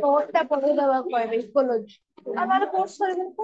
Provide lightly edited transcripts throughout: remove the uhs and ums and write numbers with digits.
कोर्सटा पढेइ दबा कहबे इकोलॉजी हमारा कोर्स करे को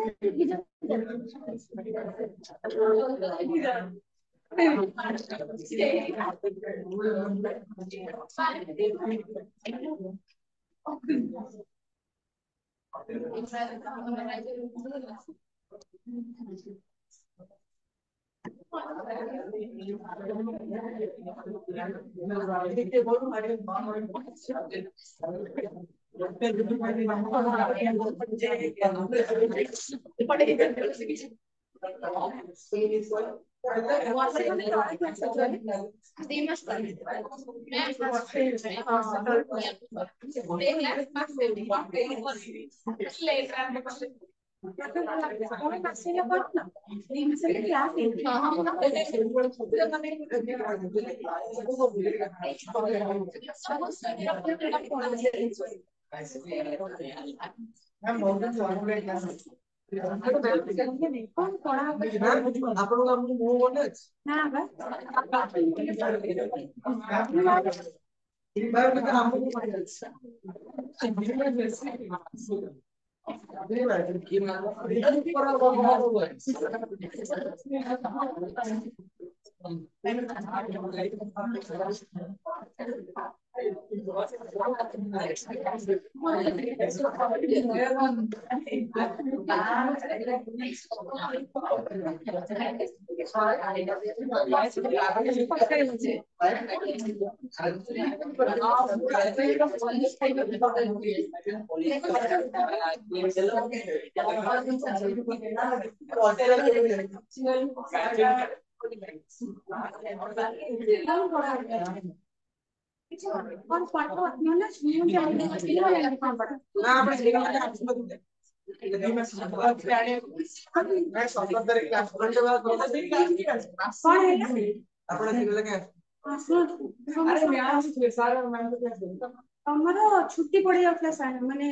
हमारा छुट्टी पड़ जाता सारे माने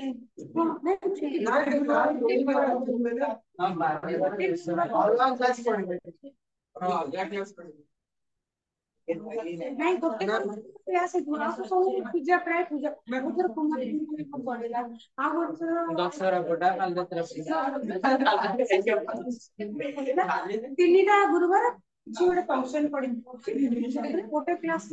नहीं गोटे क्लास पूजा प्राय पूजा उधर पड़ेगा आ दशहरा गोटा तीनटा गुरुवार गोटे फंक्शन पड़ी गोटे क्लास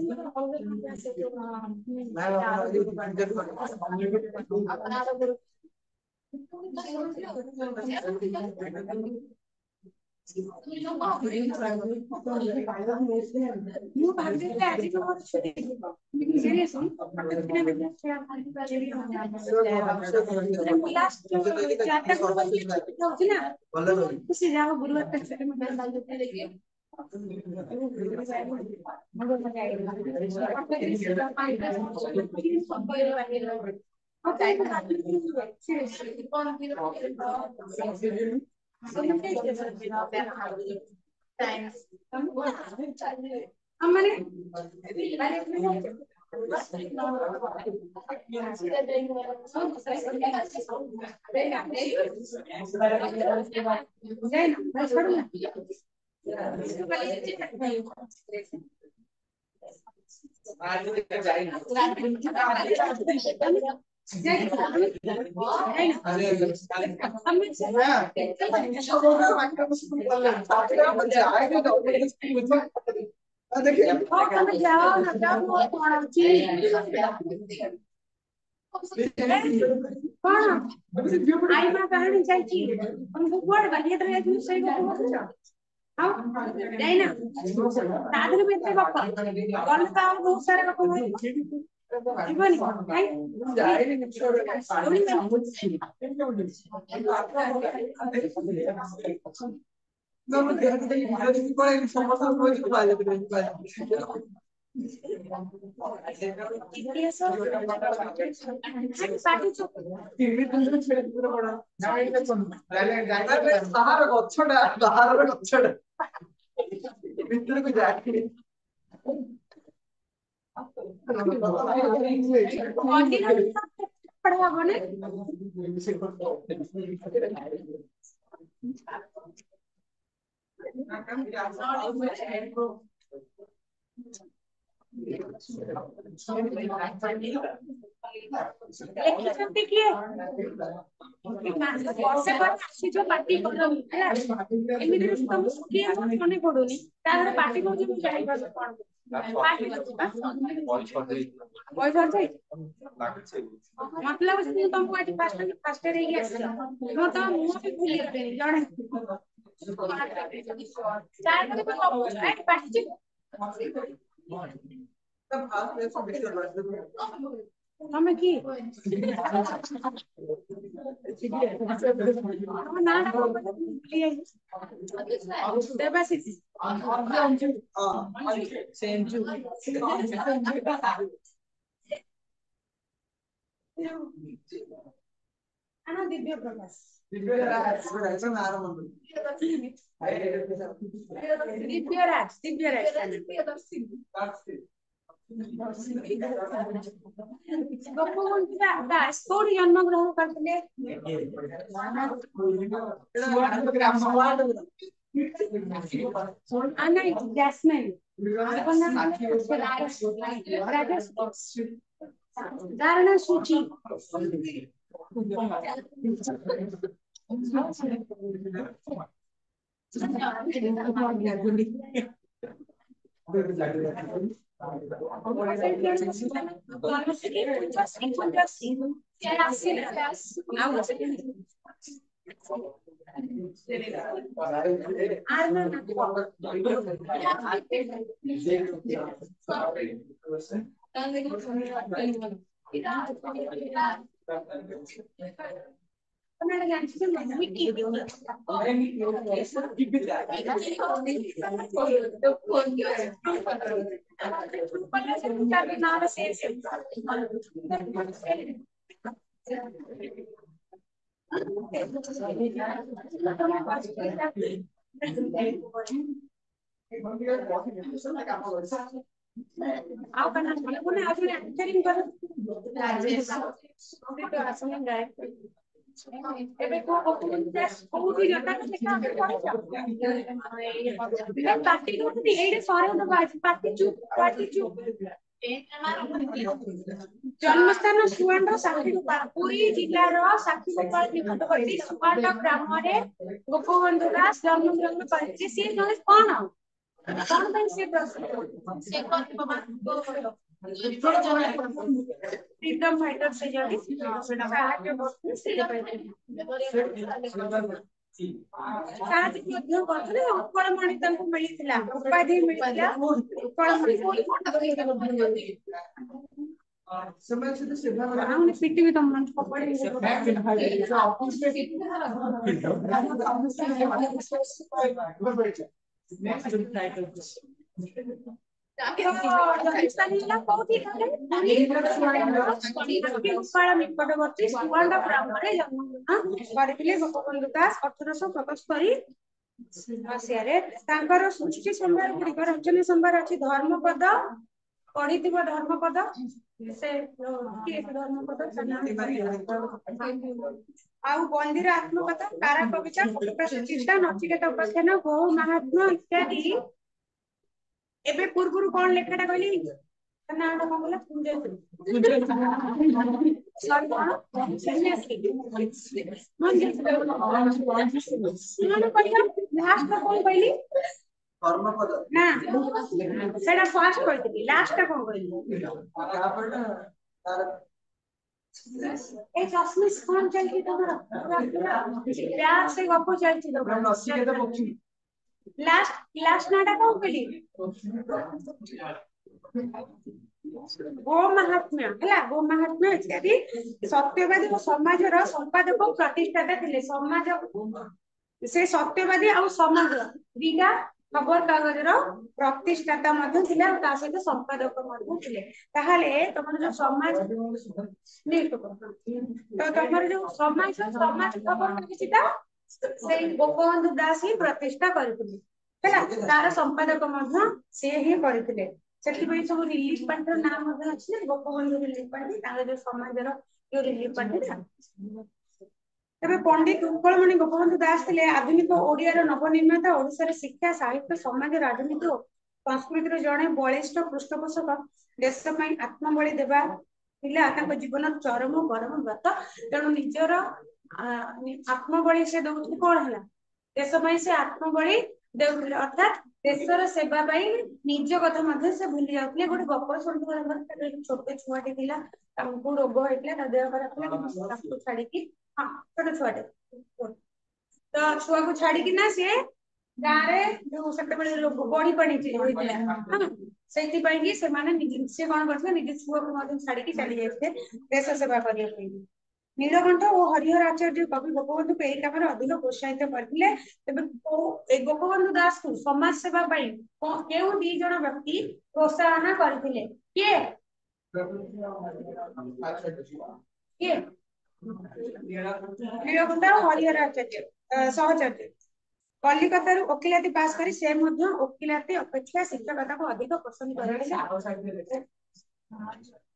कहानी चाहिए हमको कुआड़ बनिए तो सही जाइना तादर में इतने बापा कौन सा बहुत सारे बापा जीवनी पढ़ा बने ଲେଖିଛନ୍ତି କିଏ? ବର୍ଷେ ପରେ ଆସିଛ ପାଟି କଲମ ହେଲା ଏମିତି ତମକୁ କିଏ ମନେ ପଡୁନି ତାର ପାଟି କହୁଛି ମୁଁ ଜାଣିପାରୁନି କଣ ପାଟି କରୁଛି ବା ପଇସା ଅଛି ମତେ ଲାଗୁଛି ମୁଁ ତମକୁ ଆଜି ଫାଷ୍ଟ ହେଇକି ଆସିଛି ମୁଁ ତ ମୁହଁ ବି ଭୁଲି ଗଲିଣି ଜଣେ ପାଟିଛି ତମେ କି ତମ ନାଁ ଟା କଣ କହିଲ? ଭୁଲି ଯାଇଛି ଦେବାଶିଷ ଦିବ୍ୟ ପ୍ରକାଶ ଗୋପବନ୍ଧୁ ଦାସ କୋଉଠି ଜନ୍ମଗ୍ରହଣ କରିଥିଲେ? ଧାରଣା ସୂଚି जन्मस्थान सुवर्ण साक्षीगोपाल पुरी जिल्लार साक्षीगोपाल निकटवर्ती सुवर्ण ग्रामरे गोपबंधु दास जन्मग्रहण करथिले से जने कोन कोन ପାଇଁ से प्रश्न से फ्रीडम फाइटर से जने साहाଯ୍य करथिले से साहाଯ୍य ମଧ୍ୟ करथिले उत्कल मणि तांको मिलिथिला उपाधि मिलिथिला उत्कल मणि समय से सेवा हम पिटी भी तुम मन पकड़े निकटवर्ती सुवर्ण ग्रामरे जन्मग्रहण करथिले गोपबंधु दास 1877 मसियारे तांकर सृष्टि संभार गुड़िक रचना संभार अछि धर्मपद पढ़िथिबो धर्मपद से धर्मपद आउ बंदिर आत्मकथा कारा कविता प्रशिष्टा नचिकेत उपाख्यान गौ महात्मा इत्यादि एबे पूर्वरु कोन लेखाटा कहली नाटा कोन बोला लास्ट कोन कहली धर्मपद ना सेटा फर्स्ट कहली लास्ट कोन कहली ए जस्मिस कोन चलती तमरा प्यार से गप चलती तमरा नसीकेत पक्षी लास्ट नाटा कोन कहली गो महात्म्य हला गो महात्म्य इत्यादि सत्यवादी और समाजर संपादक प्रतिष्ठाता थिले समाज से सत्यवादी और समाज दिगा खबर कागज रो प्रतिष्ठाता मध्ये थिले और ता सहित संपादक मध्ये थिले ताहाले तमर जो समाज नहीं तो तमर जो समाज खबर किछिता से गोपबंधु दास ही प्रतिष्ठा करथिले हला तार संपादक मध्ये से ही करथिले सेठी भाई सब रिलीफ पार्टी नाम मध्ये अछि गोपबंधु रिलीफ पार्टी तार जो समाज रो जो रिलीफ पार्टी तेबे पंडित उत्कलमणि गोपबंधु दास थे आधुनिक ओडियार नवनिर्माता ओडिशार शिक्षा साहित्य समाज राजनीति और संस्कृतिर जड़े बलिष्ठ पृष्ठपोषक देश आत्मबली देवा जीवन चरम परम व्रत तेणु निजर आत्मबली से दौर कौन है देश से आत्मबली देउथिले अर्थात देशर सेवा निज कथा से भूली जाते गोटे गप शुणी छोटे छुआटे रोग होता देह खराब छाड़ी हाँ छोटे छुआटे तो छुआ को छाड़ी ना सी गाँव जो से बड़ी पानी से कौन करते निज छुआ को छाड़ी चली जाते देश सेवा करने नीलकंठ और हरिहर आचार्य कवि गोपबंधु को यही काम अधिक प्रोत्साहित करते गोपबंधु दास को समाज सेवा क्यों दी जन व्यक्ति प्रोत्साहन करते किए नीलकंठ और हरिहर आचार्य सहचर्य कलिकतार वकिलाती पास करी से वकिलाती अपेक्षा शिक्षकता को अधिक पसंद करते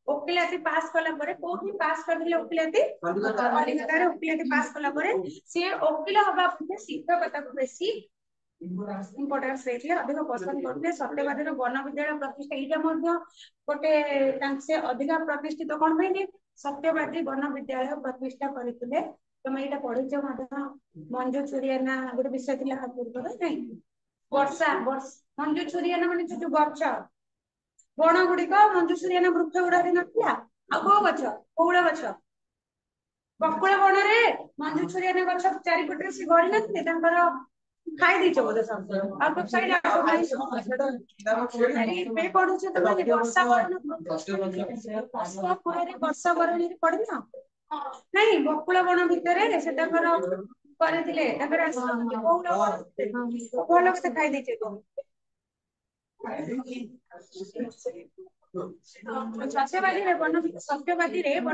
वकिलाती पास कला परे कोठी पास करले वकिलाती कलिकतार वकिलाती पास कला परे से वकील हबा परे शिक्षकता को बेसी इंपोर्टेंस देथिले अधिक पसंद करते सत्यवादी वन विद्यालय प्रतिष्ठा एटा मध्ये गोटे से अधिक प्रतिष्ठित कोन भइले सत्यवादी वन विद्यालय प्रतिष्ठा करथिले तमे एटा पढिछ मध्ये मंजू छुरियाना गोटे विषय थिला पूर्व नै वर्षा मंजू छुरियाना माने जो गछ बण गुड़िक मंजूसुरियाना वृक्ष गुड़ा नथिला आ को गछ कौड़ गछ बकुल बण रे मंजूसुरियाना गछ चारिपटे से गड़ी नथिले तांकर खाई दैछ बोले सब आ तो साइड पे पढुछ त माने वर्षा बरणी रे पढि ना नहीं बकुल बण भितरे से तांकर करथिले तांकर कौड़ भलो से खाई दैछ सत्यवादी वन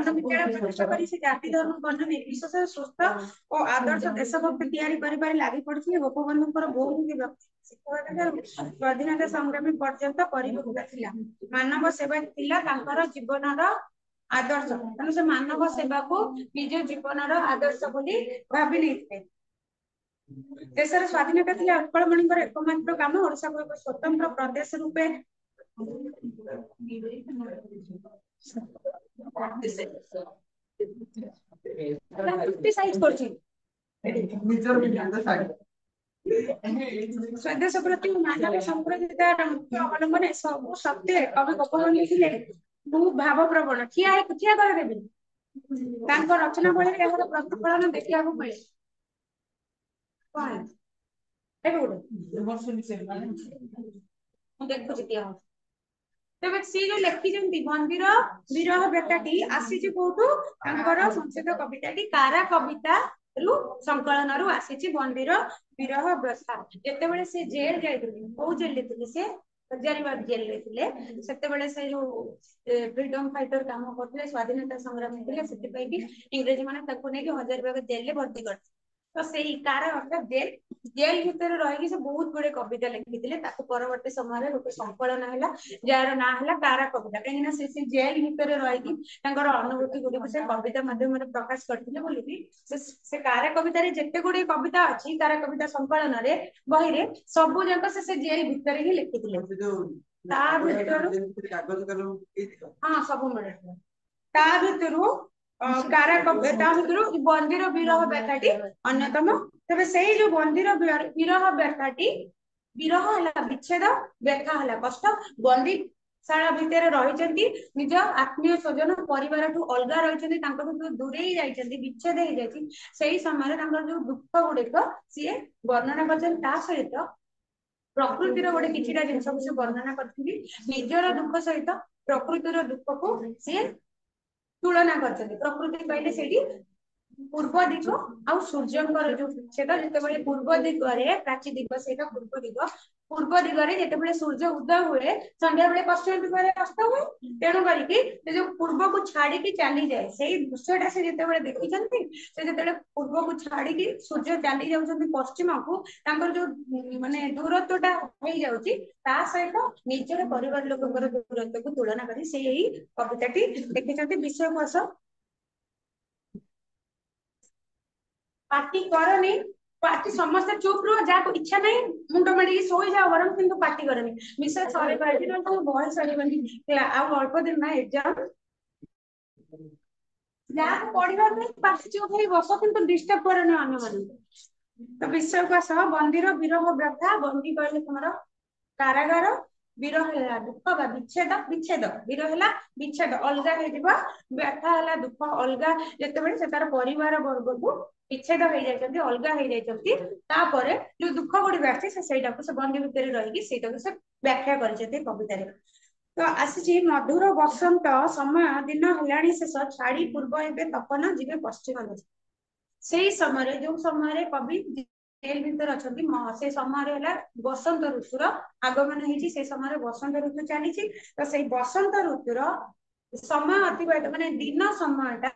विद्यालय प्रतिष्ठा कर जाति धर्म वर्ण निर्विशेष सुस्थ और आदर्श देशभक्त तैयारी लगी पड़े गोपबंधु बहुत स्वाधीनता संग्रामी पर्यंत परिपूर्ण मानव सेवा जीवनर आदर्श तेणु से मानव सेवा को निज जीवनर आदर्श बोली भावी नहीं देशर स्वाधीनता थी उत्कलमणि एकमात्र काम ओडिशा को एक स्वतंत्र प्रदेश रूपे स्वदेश प्रति मानव संप्रदाय अवलंबन सब सत्य कवि गोपबंधु थे बहुत भावप्रवण ठिया कर रचना बल प्रतिफलन देखा मिले तेज सी जो लिखी मंदिर विरह बेटाटी आसी कौटू संस्कृत कविताटी कारा कविता संकलन रु आसी मंदिर विरह व्यथा जिते से जेल जाइए जेल से हजारीबाग जेल से जो फ्रीडम फाइटर काम करते स्वाधीनता संग्रामी थे इंग्रेजी मैंने हजारीबाग जेल भर्ती कर तो से कार अर्थात जेल जेल भितर रही बहुत गुड़े कविता लिखी परवर्ती समय गोटे संकलन है जार ना है कारा कविता कहीं से जेल भितर रही अनुभूति गुड़ी से कविता माध्यम प्रकाश करते से कारा कवित जिते गुड़े कविता अच्छी कारा कविता संकलन बही रे सबू जाक से जेल भितर ही लिखी हाँ सब मिले कारा बंदीर विरह व्यथाटी अन्यतम तबे से जो बंदीर विरह व्यथाटी विरह है विच्छेद व्यथा है कष्ट बंदी शाला भितर रही निज आत्मीय स्वजन परिवार ठू अलग रही दूरे विच्छेद हो जाती समय जो दुख गुड़िक सी वर्णना कर सहित प्रकृतिर गोटे किछिटा जिनस को वर्णना करी निजर दुख सहित प्रकृतिर दुख को सी तुलना कर प्रकृति कहले से पूर्व दिग आ सूर्यंकर जो जिते पूर्व दिगरे प्राची दिग से पूर्व दिगरे जिते सूर्य उदय हुए संध्या बेले पश्चिम दिगरे अस्त हुए तेणु करके जो पूर्व को छाड़ी चली जाए से दृश्यटा से जिते देखी से पूर्व को छाड़ी सूर्य चली जाऊँ पश्चिम को जो माने दूरत्वटा हो जाऊँगी सहित निजर परिवार लोकर दूरत्व को तुलना कर कविताटी लिखिं विषय कोश पार्टी करनी पार्टी समस्त चुप रहो जहाँ इच्छा नहीं मुंड माड़ी सोई जाओ बरम किंतु पार्टी करनी विषय सरे पार्टी तो बॉय सरे बनी आ अल्प दिन ना एग्जाम जहाँ पढ़िबा नहीं पार्टी चुप होई बस किंतु डिस्टर्ब करनी अन्य मन तो विषय का सह बंदीर विरह व्यथा बंदी कहले तुमरा कारागार विरह है दुख बा विच्छेद विच्छेद विरह है विच्छेद अलगा हो व्यथा है दुख अलगा जिते से तार परिवार वर्ग को विच्छेद हो जाती अलगा हो जाती जो दुख गुड़ी आसे से बंदी भितर रही से व्याख्या कर कवितार तो आसी मधुर बसंत समय दिन है शेष छाड़ी पूर्व एवं तपन जीवे पश्चिम देश से समय जो समय कवि जेल भीतर अच्छा से समय बसंत ऋतुर आगमन होती से समय बसंत ऋतु चली तो से बसंत ऋतुर समय अतिबाहित माने दिन समय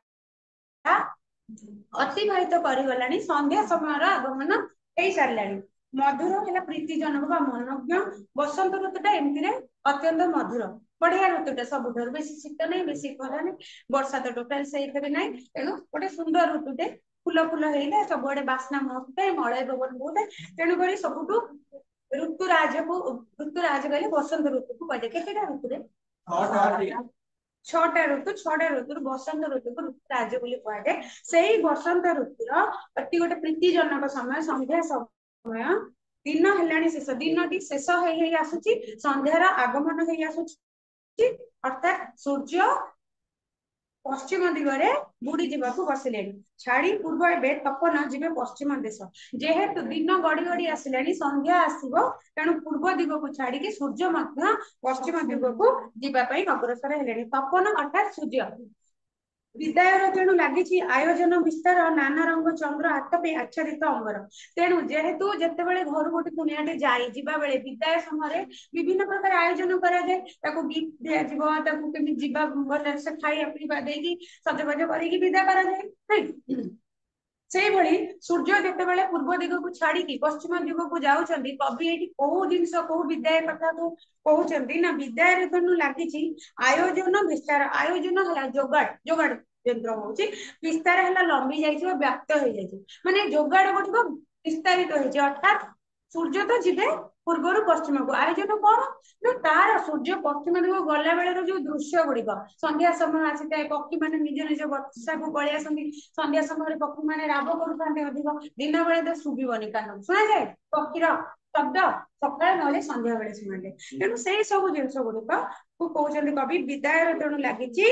अतिबाहित करगला संध्या समय आगमन हो सारा मधुर है प्रीतिजनक मनोज्ञ बसंत ऋतुटा एमती अत्यंत मधुर बढ़िया ऋतुटा सब बेसी शीत नहीं बेसी खरा नहीं वर्षा तो टोटाल से ना तेणु गोटे सुंदर ऋतुटे फूल फूल है सब बास्ना महत्व मलय पवन बहुत तेणुक सबुठ ऋतुराज को ऋतुराज कहले बसंत ऋतु को कहे केते ऋतु छटा ऋतु बसंत ऋतु को ऋतुराज बोली कहुए से ही बसंत ऋतुर अति गोटे प्रीतिजनक समय संध्या समय दिन है शेष दिन शेष आसुची संध्यार आगमन हो आसुची अर्थात सूर्य पश्चिम दिगरे बुड़ी जावाक बसिले छाड़ी पूर्व एवं तपन जीवे पश्चिम देश जेहेतु दिन गड़ी गड़ी आसला संध्या आसो तेणु पूर्व दिग को छाड़ी सूर्य पश्चिम दिग को जीवाई अग्रसर है तपन अर्थात सूर्य विदायर तेणु लगी आयोजन विस्तार नाना रंग चंद्र हाथ पे आच्छादित अंबर तेणु जेहेतु जिते बड़े घर गोटे कुनियाटे जाए जीवा बेले विदाय समय विभिन्न प्रकार आयोजन कराए गिफ्ट दिया से खाइबा पीवा देकी सजबाज कर विदा कराए से भली सूर्य जिते बड़े पूर्व दिग को छाड़ी पश्चिम दिग को जाऊँगी कवि ये कौ जिन कौ विदाय कथा को कहते ना विदाय तेणु लगी आयोजन विस्तार आयोजन है जोगाड़ जोगाड़ यंत्र हूँ विस्तार है लंबी जाइए व्याप्त हो जाए माने जोगाड़ गुटिक विस्तारित अर्थात सूर्य तो जीवे पूर्वर पश्चिम को आयोजन कौन ना तार सूर्य पश्चिम दिग गला बेलर जो दृश्य गुड़िक संध्या समय आसी था पक्षी मैंने निज निज बसा को पलि आसती संध्या समय पक्षी मैंने राब करुँच अधिक दिन बेले तो शुभन कान शुणा जाए पक्षीर शब्द सकाल ना संध्या बेले शुणाए तेणु से सब जिन गुड़िक को कहते कवि विदायर तेणु लगी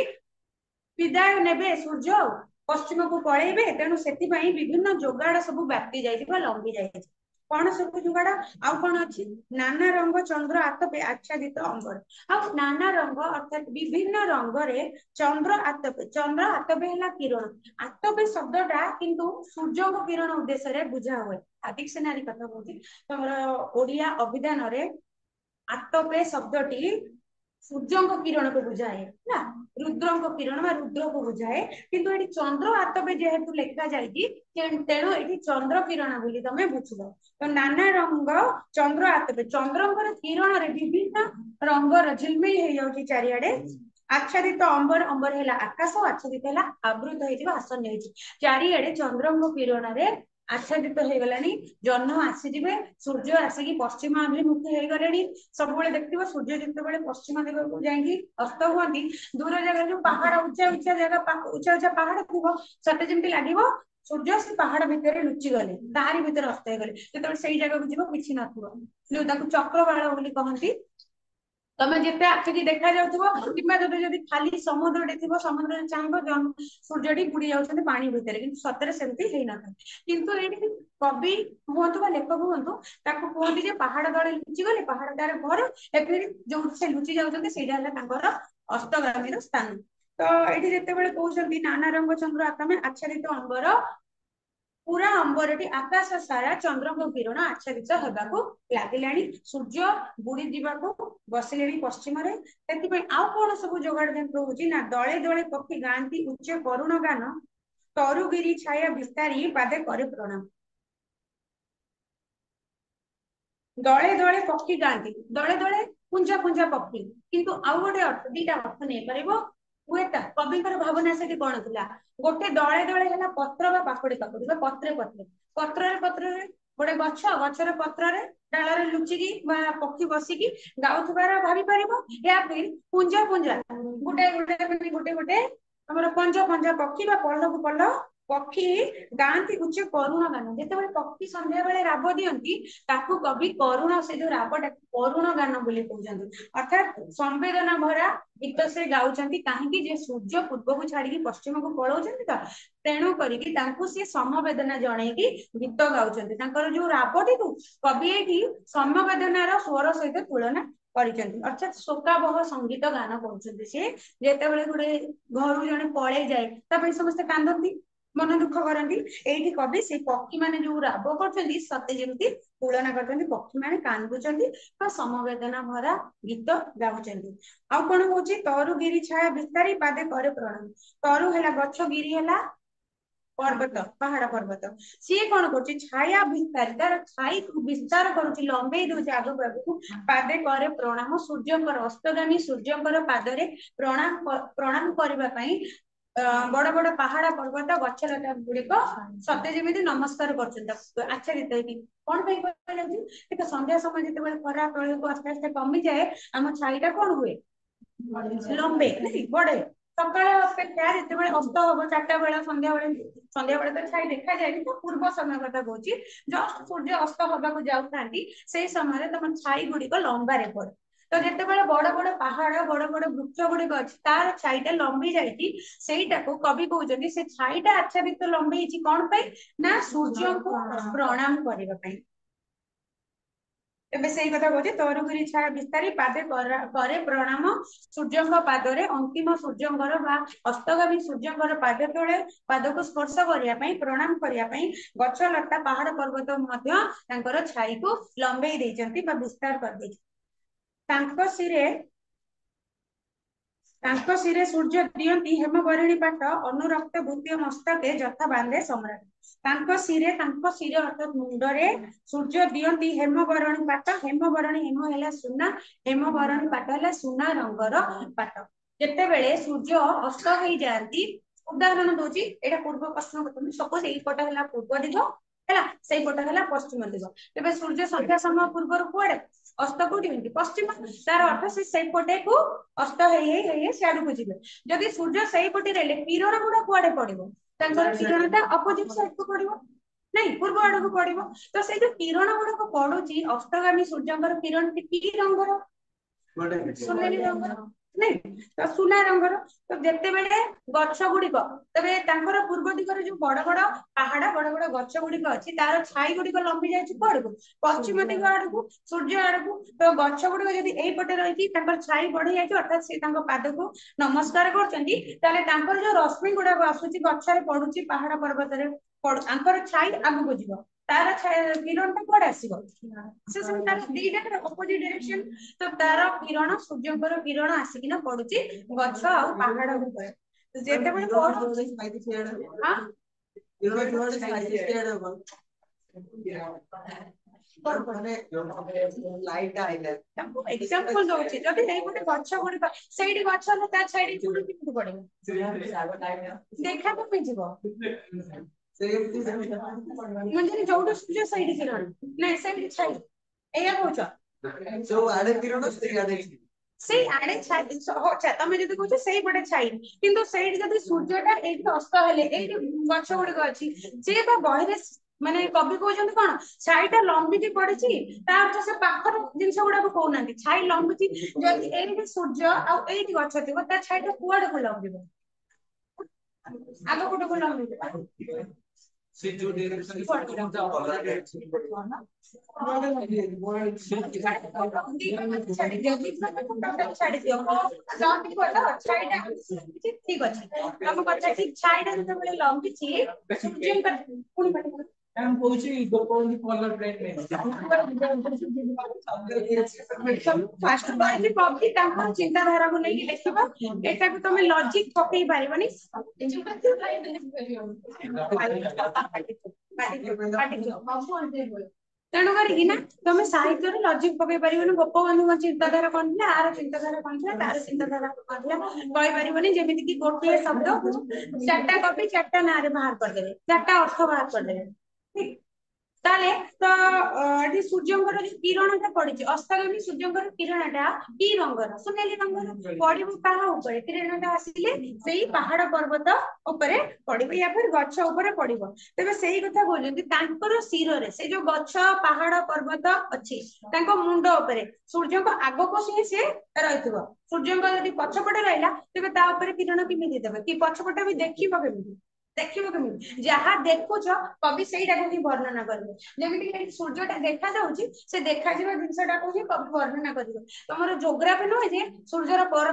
विदाय ने सूर्य पश्चिम को पलैबे तेणु से विभिन्न जोगाड़ सब व्याप्ति जाइए लंबी जाए कौन सब जुगाड़ आउ कौन अच्छी नाना रंग चंद्र आतपे आच्छादित अंबर आ नाना रंग अर्थात विभिन्न रंगरे चंद्र आतपे है किरण आतपे शब्दटा किंतु सूर्य किरण उद्देश्य बुझा हुए डिक्शनारी कथा कहूँ तुम ओडिया अभिधान आतपे शब्दटी सूर्य किरण को बुझाए ना रुद्र किरण रुद्र को बुझाए किंतु ये चंद्र आतपे जेहेतु लिखा जाए तेणु ये चंद्र किरण बोली तमें बुझल तो नाना रंग चंद्र आतपे चंद्र किरण रे विभिन्न रंगर झिलमिल हो जाऊँगी चारिआडे आच्छादित अंबर अंबर है आकाश आच्छादित है आवृत आसन्न चारिआडे चंद्र किरण रे आच्छादित हो गलानी जन्म आसीजे सूर्य आसिक पश्चिम अभिमुखी हो गले सब देखिए सूर्य जिते पश्चिम दिग को जाकि अस्त हुआ दूर जगह जो पहाड़ उच्चा उच्चा जगह उच्चा उच्चा पहाड़ थी सत जमी लगे सूर्य से पहाड़ भितर लुचि गले तारी भितर अस्त हो गले जो से जगह को जीव कि न चक्रवाल बोली कहती तमे जिते आखिकी देखा जाउथबो किबा जदि खाली समुद्रटे थी समुद्र चाहब सूर्यटी बुड़ी जाउछन्ते पानी भितर किंतु सतरे सेमती हेई न था किंतु एठी कवि हुअतु बा लेखक हुअतु ताको कहती जे पहाड़ तळे लुचि गले पहाड़ तार घर एफिर जो से लुचि जाउछन्ते सेटा हला तांकर अस्तगामीर स्थान तो एठी जेते बेले कहउछन्ती नाना रंग चंद्र आकामे आच्छादित अंबर पूरा अंबरटी आकाश सारा चंद्र को किरण आच्छादित होगाकू लगिलानी सूर्य बुड़ी जीवाकू बसिले पश्चिम आउ कौन सब जोगाड़ जंत्र होची ना दले दले पक्षी गांती उच्च करुण गान तरुगिरी छाया विस्तारी पादे करे प्रणाम दले दले पक्षी गांती दले दले पुंजा पुंजा पक्षी किंतु आउ गोटे अर्थ दीटा अर्थ नहीं पारिबो हुएता कविकर भावना से कौन थिला गोटे दळे दळे हैला पत्र बा पाखुड़ी पाखुड़ी बा पत्रे पत्रे पत्रे पत्रे गोटे गछ गछर पत्रे डाଳରେ लुचिकी पक्षी बसिकी गाउथबार भाभी परिबो या फिर पुंजा पुंजा गोटे गोटे गोटे गोटे हमर पंज पंज पक्षी बा पल्ल को पल्ल पक्षी गांती उच्च करुण गान जेतेबेले पक्षी संध्या बेले राब दियंती ताकू कवि करुण से जो राबटा करुण गान बोली कहउछंती अर्थात संवेदना भरा गीत से गाउछंती काहेकि जे सूर्य पूर्व को छाड़ी पश्चिम को पळौछंती त तेणु करिकि तांकू से समवेदना जणेकी गीत गाउछंती तांकर जो राबटी को कवि एठी समवेदनार स्वर सहित तुलना କରିଛନ୍ତି अर्थात शोकाबह संगीत गान କରୁଛନ୍ତି ସେ ଯେତେବେଳେ ଗୋଟେ ଘରୁ ଜଣେ ପଳେଇ ଯାଏ ତା ପାଇଁ ସମସ୍ତେ କାନ୍ଦନ୍ତି मन दुख करती एठी कवि से पक्षी माने जो राब करछंती सते जेमती तुलना करछंती पक्षी माने कांदुछंती बा समवेदना भरा गीत गाउछंती आ कोन होची तरु गिरी छाया विस्तारी पादे करे प्रणाम तरु हैला गच्छ गिरी हैला पर्वत पहाड़ पर्वत सी कौन कर छाया विस्तार तार छाई विस्तार करुच्ची लंबे दूसरे आगक आगक पादे करे प्रणाम सूर्यंकर अस्तगामी सूर्यंकर पादरे प्रणाम प्रणाम करने बड़ बड़ पहाड़ पर्वत गछलता गुड़िक सत्य जमी नमस्कार करच्छादित कौन देखो संध्या समय जिते खरा तल को आस्ते आस्ते कमी जाए आम छाईटा कौन हुए लंबे नहीं बड़े सकाल अपेक्षा जिते अस्त हम 4टा बेला संध्या बेले तो छाई देखा जाए तो पूर्व समय कथा कहूँ जस्ट सूर्य अस्त हवा जाऊँ से समय तुम छाई गुड़िक लंबारे पड़े तो जिते बड़ बड़ पहाड़ बड़ बड़ वृक्ष गुड़िक अच्छी तार छाईटा लंबी जाटा को कवि कहते से छाईटा आच्छादित लंबी कौन पाई ना सूर्य को प्रणाम करने एबे सही कथा कहते तरुगिरी छाया विस्तारी पादे करे प्रणाम सूर्य पादरे अंतिम सूर्यंकर बा अस्तगामी सूर्यंकर पाद तले पाद को स्पर्श करने प्रणाम करने गछ लता पहाड़ पर्वत मध्य छाई को लंबे देइचंती बा विस्तार कर देइचंती शिरे सूर्य दियंती हेमबरिणी पाट अनुरक्त भूत्य मस्तके जथा बांधे सम्राट शिरे अर्थात मुंडरे सूर्य दियंती हेमबरणी पाट हेमबरणी हेम है सुना हेमबरणी पाट है सुना रंगर पाट जिते बेले सूर्य अस्त हो जाती उदाहरण दूसरी एटा पूर्व पश्चिम सपोज यही पट है पूर्व दिग है से पट है पश्चिम दिग तेज सूर्य संध्या समय पूर्व कौड़े अस्त कौटी पश्चिम तार अर्थ से पटे को अस्त सियाड़ को जी जदि सूर्य से पटे रहे किरण गुड़ा कुआड़े पड़ो किरणटा अपोजिट साइड को पड़ो नहीं पूर्व आड़ को पड़ो तो से जो किरण गुड़ाक पड़ुची अस्तगामी सूर्यंकर किरण कि रंगर सुनेली रंगर नहीं तो सुना रंगर तो जिते बेले गछ गुड़िक तेरे पूर्व दिगरे जो बड़ बड़ पहाड़ बड़ बड़ गछ गुड़िक अच्छी तार छाई गुड़िक लंबी जाए कौड़ को पश्चिम दिग आड़ को सूर्य आड़ को तो गछ गुड़िक जब यही पटे रही छाई बढ़ी जाए अर्थात से पाद को नमस्कार कर जो रश्मि गुड़ाक आसूची गछरे पड़ुची पहाड़ पर्वत छाई आग को जीव तार किरण टा कौन आसो से सब तार दीटा अपोजिट डायरेक्शन तो तार किरण सूर्यंकर किरण आसिकिना पड़ुची गछ आ पहाड़ ऊपर जेते बळे एग्जांपल दउची जदि एई गोटे गछ गुडी सेइडी गछ न ता साइड जुडी किमि पड़िबो देखा तो पिजिबो म्हणजे जोडू सूर्य साइड किरण नाही साइड छाई एया कहउछ जो आडे किरण से आडे से आडे छाई हो छ तमे जदि कहउछ सेई पटे छाई किंतु सेइडी जदि सूर्यटा एठी अस्त हेले एठी गछ गुडी अछि जे बा बहिरे माने कवि कहउछन कोन छाईटा लंबी की पड़िछि ता अर्थ से पाखर जिंस गुडा को कहउनांती छाई लंबी जदि एठी सूर्य आ एठी गछ थिबो ता छाईटा कुआडे को लंबिबो आगो कोटो को लंबिबो से जो डायरेक्शन ठीक अच्छे हम कथा ठीक छाईटा जो लंबी हम कोची गोपौली कलर ब्रांड में फास्ट बाय कॉपी तांको चिंता धारा को लेके देखबा एटा को तमे लॉजिक पकई पारिबनी तेणु करी ना तुम साहित्य लजिक पकई पार गोपबंधु चिंताधारा कौन थी आर चिंताधारा कौन थी तार चिंताधारा कौन थी कहीपर जमीन कि गोटे शब्द को चार्टा कपी चार्टा ना बाहर करदे चार्टा अर्थ बाहर करदे ताले तो एठी सूर्यंकर जो किरणटा पड़ी अस्तगामी सूर्यंकर किरणटा की रंगर सुनेली रंगर पड़िबो काहा ऊपर किरणटा आसिले सेही पहाड़ पर्वत ऊपर पड़िबो या फिर गछ ऊपर पड़िबो तबे सेही कथा बोलजंती तांकर सिर से जो गछ पहाड़ पर्वत अछि तांको मुंड ऊपर सूर्य को आगो को से रहितबो सूर्य को यदि पछपटे रहला तबे ता ऊपर किरण किमिति देबे कि पछपटे भी देखिबो केमिति देखिबो केमिति जहा देखुछ कवि सेहीटा को ही वर्णना करबे जेमिति सूर्यटा देखा जाउची से देखा जिबा जिंसटा को ही कवि वर्णना करबे तमरो ज्योग्राफी न जे सूर्यर पर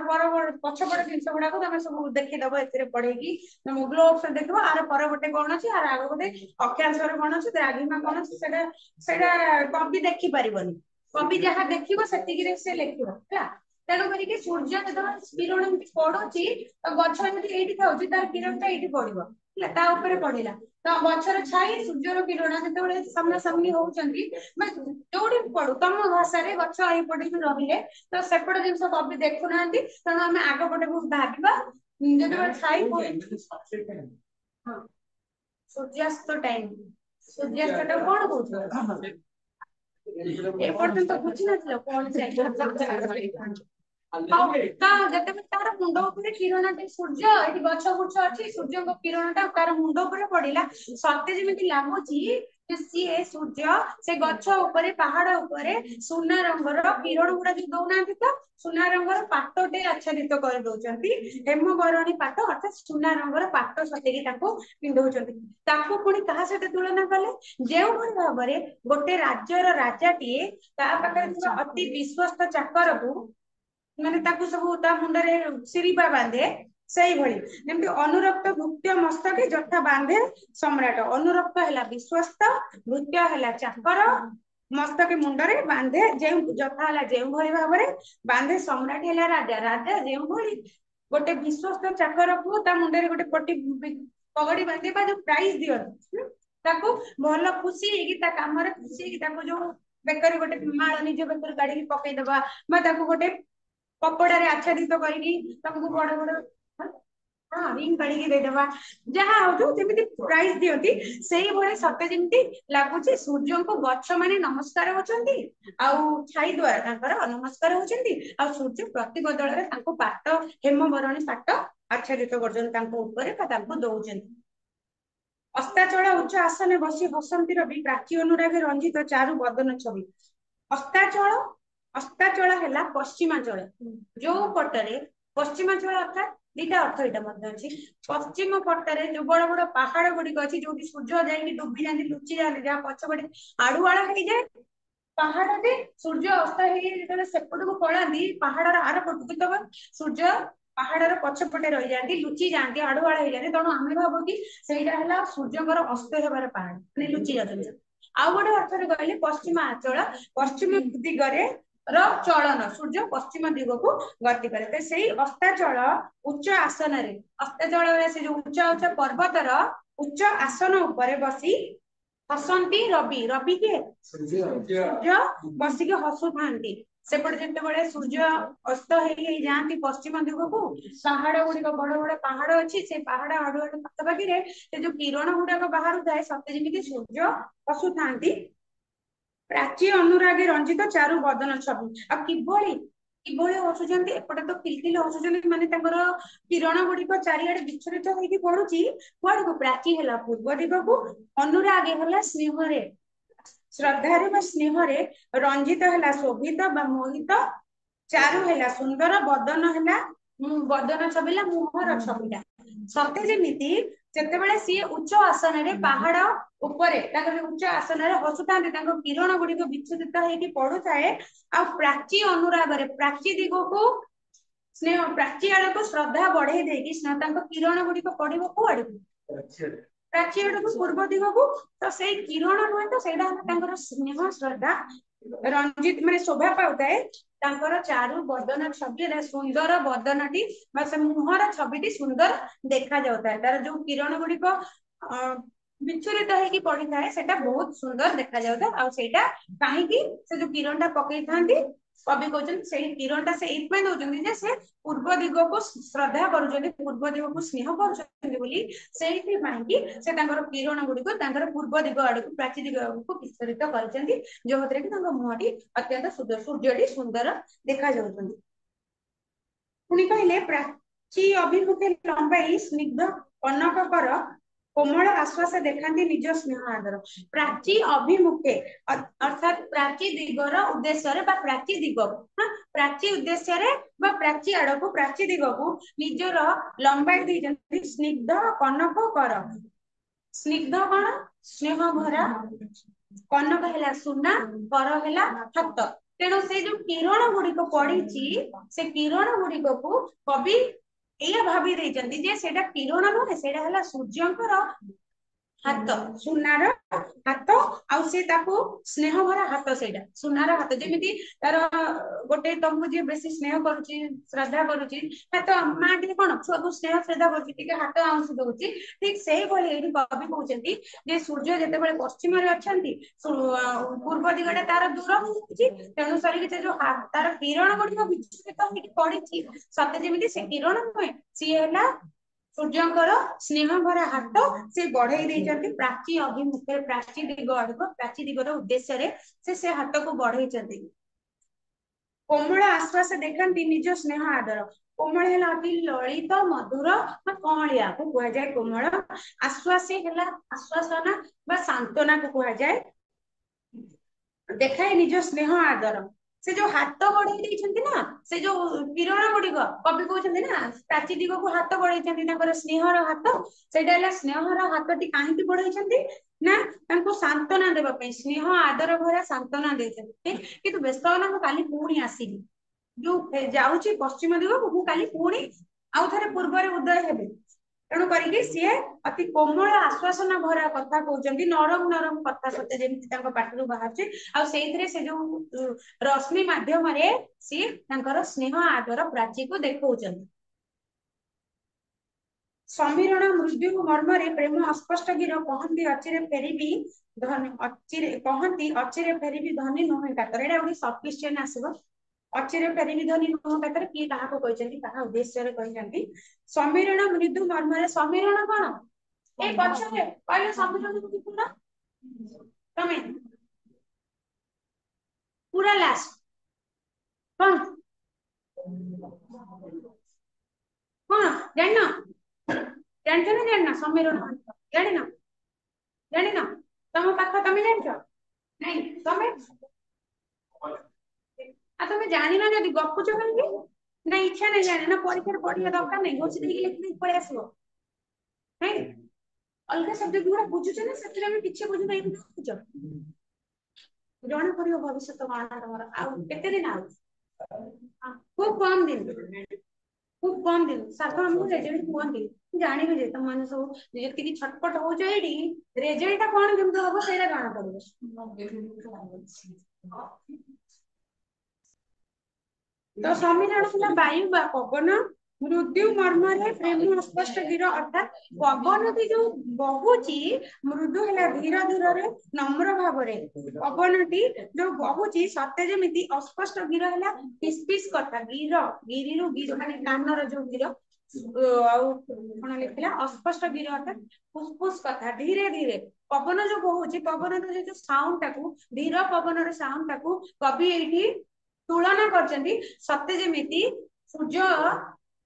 पछपटे जिंस गुडा को तमे सब देखि दबो एतरे पढेकी तम ग्लोब से देखबो आर पर गोटे कोन अछि आर आगो गोटे अक्षांशर कोन अछि द्राघिमा कोन अछि सेटा सेटा कवि देखि परिबनी कवि जहा देखिबो सेतिकी रे से लेखिबो ହେଲା तेणु करिके सूर्य जेतबे किरण एमति पडुची तो गछ एमति एठी थाउची तार किरणटा एठी पडिबो ହେଲା ता ऊपर पडिला तो गछर छाई सूर्यर किरण जेतबे सामना सामनी होउचंती जोडी पडु तम भाषा रे गछ एही पडी रहिले तो सेपड जिंस कवि देखु नांती तेणु हम आगो पटे को भाबिबा जेतबे छाई हां सूर्यास्त टाइम सूर्यास्त टा कोन कहू ए पर्यंत बुझी नथिलो कोन से ଯେତେବେଳେ ତାର ମୁଣ୍ଡ ଉପରେ କିରଣଟି ସୂର୍ଯ୍ୟ ଏଠି ଗଛ ଗୁଛ ଅଛି ସୂର୍ଯ୍ୟଙ୍କ କିରଣଟା ତାର ମୁଣ୍ଡ ଉପରେ ପଡିଲା ସତେ ଯେମିତି ଲାଗୁଛି ଯେ ସିଏ ସୂର୍ଯ୍ୟ ସେ ଗଛ ଉପରେ ପାହାଡ ଉପରେ ସୁନା ରଙ୍ଗର କିରଣ ଗୁଡା ଯୋଉ ଦଉନାହାନ୍ତି ତ ସୁନା ରଙ୍ଗର ପାଟଟେ ଆଚ୍ଛାଦିତ କରିଦଉଛନ୍ତି ହେମବରଣୀ ପାଟ ଅର୍ଥାତ ସୁନା ରଙ୍ଗର ପାଟ ସତେକି ତାକୁ ପିନ୍ଧଉଛନ୍ତି ତାକୁ ପୁଣି କାହା ସହିତ ତୁଳନା କଲେ ଯେଉଁଭଳି ଭାବରେ ଗୋଟେ ରାଜ୍ୟର ରାଜାଟିଏ ତା ପାଖରେ ଥିବା ଅତି ବିଶ୍ୱସ୍ତ ଚାକରକୁ ମାନେ ତାକୁ ସବୁ ତା ମୁଣ୍ଡରେ ଶିରିପା ବାନ୍ଧେ ସେଇଭଳି ଯେମିତି ଅନୁରକ୍ତ ଭୃତ୍ୟ ମସ୍ତକେ ଯଥା ବାନ୍ଧେ ସମ୍ରାଟ ଅନୁରକ୍ତ ହେଲା ବିଶ୍ୱସ୍ତ ଭୃତ୍ୟ ହେଲା ଚାକର ମସ୍ତକେ ମୁଣ୍ଡରେ ବାନ୍ଧେ ଯେଉଁ ଯଥା ହେଲା ଯେଉଁଭଳି ଭାବରେ ବାନ୍ଧେ ସମ୍ରାଟ ହେଲା ରାଜା ରାଜା ଯେଉଁଭଳି ଗୋଟେ ବିଶ୍ୱସ୍ତ ଚାକରକୁ ତା ମୁଣ୍ଡରେ ଗୋଟେ ପଗଡି ବାନ୍ଧିବା ଯୋଉ ପ୍ରାଇଜ ଦିଅନ୍ତି ତାକୁ ଭଲ ଖୁସି ହେଇକି ତା କାମରେ ଖୁସି ହେଇକି ତାକୁ ଯୋଉ ବେକରେ ଗୋଟେ ମାଳ ନିଜ ବେକରେ କାଢିକି ପକେଇଦବା ବା ତାକୁ ଗୋଟେ କପଡାରେ ଆଚ୍ଛାଦିତ କରିକି ତମକୁ ବଡ ବଡ ହଁ ରିଙ୍ଗ କାଢିକି ଦେଇଦବା ଯାହା ହଉ ଯେମିତି ପ୍ରାଇଜ ଦିଅନ୍ତି ସେଇଭଳି ସତେ ଯେମିତି ଲାଗୁଛି ସୂର୍ଯ୍ୟଙ୍କୁ ଗଛ ମାନେ ନମସ୍କାର ହଉଛନ୍ତି ଆଉ ଛାଇ ଦ୍ଵାରା ତାଙ୍କର ନମସ୍କାର ହଉଛନ୍ତି ଆଉ ସୂର୍ଯ୍ୟ ପ୍ରତି ବଦଳରେ ତାଙ୍କୁ ପାଟ ହେମବରଣୀ ପାଟ ଆଚ୍ଛାଦିତ କରୁଛନ୍ତି ତାଙ୍କ ଉପରେ ବା ତାଙ୍କୁ ଦଉଛନ୍ତି अस्ताचल उच्च आसने बसी हसंती रवि प्राची अनुरागे रंजित चारु बदन छवि अस्ताचल अस्ताचल है पश्चिमांचल जो पटरे पश्चिमांचल अर्थात दीटा अर्थ यहाँ मध्य अच्छी पश्चिम पटरे जो बड़ बड़ पहाड़ गुड़िक अच्छी जो सूर्य जाए डुबी जाती लुचि जाती जहाँ पछपटे आड़ुआड़ हो जाए पहाड़े सूर्य अस्त हो सेपट को पलाती पहाड़ आर पटक तब सूर्य पहाड़ पछपटे रही जाती लुचि जाती आड़ुआड़ हो जाती तेणु आम भाव कि है सूर्यकर अस्त होबार पहाड़ मैंने लुचि जाती आउ गोटे अर्थ कहले पश्चिमांचल पश्चिम दिगरे चलन सूर्य पश्चिम दिग को गति करे से अस्ताचल उच्च आसन अस्ताचल से जो उच्चा उच्चा पर्वतर उच्च आसन उपरे बसी हसंती रवि रवि के सूर्य बसिक हसु था सेपटे जिते सूर्य अस्त हो जाती पश्चिम दिग को पहाड़ गुड़िक बड़ बड़ पहाड़ अच्छी से पहाड़ आड़ुआड़ पाखापाखि से जो किरण गुड़ाक बाहर थाए सत्य जमी सूर्य हसु था प्राची अनुरागे रंजित चारु बदन छवि आ किभଳି हसुचंती एपटे तो किलकिल हसुचंती माने तांकर किरण गुड़िक चारिआडे विच्छरित होइकी पडुची कुआड को प्राची हला पूर्व दिग को अनुरागे हला स्नेहरे श्रद्धारे बा स्नेहरे रंजित हला शोभित बा मोहित चारु हला सुंदर बदन हला बदन छबिला मुहर छबिला सते जेमिति जेतेबेले सी उच्च आसन रे पहाड़ उपरे उच्च आसन रे हसुता किरण गुड़िक विच्छेदित होइकी पड़ुए आ प्राची अनुराग प्राची दिग को स्नेह प्राची आड़ को श्रद्धा बढ़े देकी स्नेह किरण गुड़िक पड़ कुआड़ प्राची आड़ को पूर्व दिग को तो से किरण नुहे तो स्नेह श्रद्धा रंजित माने शोभा पाउताए चारु बदन छवि सुंदर बदनटी मुहर छविटी सुंदर देखा जाता है तार जो किरण गुड़िक ବିଚଳିତ ହେଇକି ପଡିଥାଏ ସେଟା ବହୁତ ସୁନ୍ଦର ଦେଖାଯାଉଥାଏ। ଆଉ ସେଇଟା କାହିଁକି ସେ ଯୋଉ କିରଣଟା ପକେଇଥାନ୍ତି କବି କହୁଛନ୍ତି ସେଇ କିରଣଟା ସେ ଏଇଥିପାଇଁ ଦଉଛନ୍ତି ଯେ ସେ ପୂର୍ବ ଦିଗକୁ ଶ୍ରଦ୍ଧା କରୁଛନ୍ତି, ପୂର୍ବ ଦିଗକୁ ସ୍ନେହ କରୁଛନ୍ତି ବୋଲି ସେଇଥିପାଇଁ କି ସେ ତାଙ୍କର କିରଣ ଗୁଡିକୁ ତାଙ୍କର ପୂର୍ବ ଦିଗ ଆଡକୁ ପ୍ରାଚୀ ଦିଗ ଆଡକୁ ବିସ୍ତାରିତ କରିଛନ୍ତି, ଯୋଉଥିରେ କି ତାଙ୍କ ମୁହଁଟି ଅତ୍ୟନ୍ତ ସୁନ୍ଦର, ସୂର୍ଯ୍ୟଟି ସୁନ୍ଦର ଦେଖାଯାଉଛନ୍ତି। ପୁଣି କହିଲେ ପ୍ରାଚୀ ଅଭିମୁଖେ ଲମ୍ବାଇ ସ୍ନିଗ୍ଧ କନକକର କୋମଳ ଆଶ୍ୱାସ ଦେଖାନ୍ତି ନିଜ ସ୍ନେହ ଆଦର। ପ୍ରାଚୀ ଅଭିମୁଖେ ଅର୍ଥାତ ପ୍ରାଚୀ ଦିଗର ଉଦ୍ଦେଶ୍ୟରେ ବା ପ୍ରାଚୀ ଦିଗକୁ ପ୍ରାଚୀ ଉଦ୍ଦେଶ୍ୟରେ ବା ପ୍ରାଚୀ ଆଡକୁ ପ୍ରାଚୀ ଦିଗକୁ ନିଜର ଲମ୍ବାଇ ଦେଇଛନ୍ତି ସ୍ନିଗ୍ଧ କନକ କର। ସ୍ନିଗ୍ଧ କଣ? ସ୍ନେହ ଭରା, କନକ ହେଲା ସୁନା, କର ହେଲା ହାତ। ତେଣୁ ସେ ଯୋଉ କିରଣ ଗୁଡିକ ପଡିଛି ସେ କିରଣ ଗୁଡିକକୁ କବି ଏଇଆ ଭାବି ଦେଇଛନ୍ତି ଯେ ସେଇଟା କିରଣ ନୁହେଁ, ସେଇଟା ହେଲା ସୂର୍ଯ୍ୟଙ୍କର ହାତ, ସୁନାର ହାତ। ଆଉ ସେ ତାକୁ ସ୍ନେହ ଭରା ହାତ, ସେଇଟା ସୁନାର ହାତ। ଯେମିତି ତାର ଗୋଟେ ତମକୁ ଯିଏ ବେଶୀ ସ୍ନେହ କରୁଛି, ଶ୍ରଦ୍ଧା କରୁଛି, ହାତ ମା ଟିକେ କଣ ଛୁଆକୁ ସ୍ନେହ ଶ୍ରଦ୍ଧା କରୁଛି, ଟିକେ ହାତ ଆଉଁସି ଦଉଛି, ଠିକ ସେଇଭଳି ଏଇଠି କବି କହୁଛନ୍ତି ଯେ ସୂର୍ଯ୍ୟ ଯେତେବେଳେ ପଶ୍ଚିମରେ ଅଛନ୍ତି ପୂର୍ବ ଦିଗଟା ତାର ଦୂର ହଉଛି, ତେଣୁ ସରିକି ସେ ଯୋଉ ତାର କିରଣ ଗୁଡିକ ବିଚ୍ଛୁରିତ ହେଇକି ପଡିଛି ସତେ ଯେମିତି ସେ କିରଣ ନୁହେଁ, ସିଏ ହେଲା ସୂର୍ଯ୍ୟଙ୍କର ସ୍ନେହ ଭରା ହାତ। ସେ ବଢେଇ ଦେଇଛନ୍ତି ପ୍ରାଚୀ ଅଭିମୁଖରେ, ପ୍ରାଚୀ ଦିଗ ଆଡକୁ, ପ୍ରାଚୀ ଦିଗର ଉଦ୍ଦେଶ୍ୟରେ ସେ ହାତକୁ ବଢେଇଛନ୍ତି। କୋମଳ ଆଶ୍ୱାସ ଦେଖାନ୍ତି ନିଜ ସ୍ନେହ ଆଦର। କୋମଳ ହେଲା ଅତି ଲଳିତ ମଧୁର ବା କଅଁଳିଆକୁ କୁହାଯାଏ କୋମଳ। ଆଶ୍ୱାସୀ ହେଲା ଆଶ୍ୱାସନା ବା ସାନ୍ତ୍ୱନାକୁ କୁହାଯାଏ। ଦେଖାଏ ନିଜ ସ୍ନେହ ଆଦର। ସେ ଯୋଉ ହାତ ବଢେଇ ଦେଇଛନ୍ତି ନା, ସେ ଯୋଉ କିରଣ ଗୁଡିକ କବି କହୁଛନ୍ତି ନା ପ୍ରାଚୀ ଦିଗକୁ ହାତ ବଢେଇଛନ୍ତି, ତାଙ୍କର ସ୍ନେହର ହାତ। ସେଇଟା ହେଲା ସ୍ନେହର ହାତଟି କାହିଁକି ବଢେଇଛନ୍ତି ନା ତାଙ୍କୁ ସାନ୍ତ୍ୱନା ଦେବା ପାଇଁ, ସ୍ନେହ ଆଦର ଭରା ସାନ୍ତ୍ୱନା ଦେଇଛନ୍ତି। କିନ୍ତୁ ବ୍ୟସ୍ତ ହନା, ମୁଁ କାଲି ପୁଣି ଆସିବି, ଯୋଉ ଯାଉଛି ପଶ୍ଚିମ ଦିଗକୁ ମୁଁ କାଲି ପୁଣି ଆଉ ଥରେ ପୂର୍ବରେ ଉଦୟ ହେବି। ତେଣୁ କରିକି ସିଏ ଅତି କୋମଳ ଆଶ୍ୱାସନା ଭରା କଥା କହୁଛନ୍ତି, ନରମ ନରମ କଥା ସତେ ଯେମିତି ତାଙ୍କ ପାଟିରୁ ବାହାରୁଛି। ଆଉ ସେଇଥିରେ ସେ ଯୋଉ ରଶ୍ମି ମାଧ୍ୟମରେ ସିଏ ତାଙ୍କର ସ୍ନେହ ଆଦର ପ୍ରାଚୀକୁ ଦେଖଉଛନ୍ତି। ସମୀରଣ ମୃଦୁ ମର୍ମରେ ପ୍ରେମ ଅସ୍ପଷ୍ଟ ଗିର କହନ୍ତି ଅଚିରେ ଫେରିବି ଧନୀ, ଅଚିରେ କହନ୍ତି ଅଚିରେ ଫେରିବି ଧନୀ ନୁହେଁ କାତର। ଏଇଟା ଗୋଟେ ସବ୍ କ୍ୱେଶ୍ଚନ ଆସିବ। ଅଚିରେ ଫେରିବି ଧନୀ ନୁହେଁ କାତର କିଏ କାହାକୁ କହିଛନ୍ତି, କାହା ଉଦ୍ଦେଶ୍ୟରେ କହିଛନ୍ତି? ସମୀରଣ ମୃଦୁ ମର୍ମରେ, ସମୀରଣ କଣ? ଏଇ ପଛରେ କହିଲେ ସମୀରଣ କଣ? ତମେ ପୁରା ଲାଷ୍ଟ କଣ କଣ ଜାଣିନ? ଜାଣିଛ ନା ଜାଣିନ ସମୀରଣ? ଜାଣିନ? ଜାଣିନ? ତମ ପାଖ ତମେ ଜାଣିଛ? ନାଇଁ ତମେ ଆଉ ତମେ ଜାଣିନ ଯଦି ଗପୁଛ କାହିଁକି? ନା ଇଚ୍ଛା ନାହିଁ ଜାଣେ, ନା ପରୀକ୍ଷାରେ ପଢିବା ଦରକାର ନାହିଁ, ଘୋଷି ଦେଇକି ଲେଖିଦେଇକି ପଳେଇ ଆସିବ? ନାଇଁ ଅଲଗା ସବଜେକ୍ଟ ଗୁଡା ବୁଝୁଛ ନା, ସେଥିରେ ଆମେ କିଛି ବୁଝୁନା, ଏମିତି ବୁଝୁଛ? ଜଣା ପଡିବ ଭବିଷ୍ୟତ କଣ ତମର। ଆଉ କେତେ ଦିନ ଆଉ? ଖୁବ କମ ଦିନ, ଖୁବ କମ ଦିନ। ସାଙ୍ଗ ଆମକୁ ରେଜଲ୍ଟ କୁହନ୍ତି, ଜାଣିବି ଯେ ତମ ମାନେ ସବୁ ଯେତିକି ଛଟପଟ ହଉଛ ଏଇଠି, ରେଜଲ୍ଟ ଟା କଣ କେମିତି ହବ ସେଇଟା ଜଣା ପଡିବ। ତ ସମୀରଣ ହେଲା ବାୟୁ ବା ପବନ, ମୃଦୁ ମର୍ମରେ ପ୍ରେମ ଅସ୍ପଷ୍ଟ ଗିର, ଅର୍ଥାତ ପବନଟି ଯୋଉ ବହୁଛି ମୃଦୁ ହେଲା ଧୀର ଧୀରରେ ନମ୍ର ଭାବରେ, ପବନଟି ଯୋଉ ବହୁଛି ସତେ ଯେମିତି ଅସ୍ପଷ୍ଟ ଗିର ହେଲା ପିସ୍ ପିସ୍ କଥା। ଗିର, ଗିରିରୁ ଗିର ମାନେ କାନର ଯୋଉ ଗିର, ଆଉ କଣ ଲେଖିଲା ଅସ୍ପଷ୍ଟ ଗିର ଅର୍ଥାତ ଫୁସଫୁସ କଥା, ଧୀରେ ଧୀରେ ପବନ ଯୋଉ ବହୁଛି, ପବନର ଯୋଉ ସାଉଣ୍ଡ ଟାକୁ, ଧୀର ପବନର ସାଉଣ୍ଡ ଟାକୁ କବି ଏଇଠି ତୁଳନା କରିଛନ୍ତି ସତେ ଯେମିତି ସୂର୍ଯ୍ୟ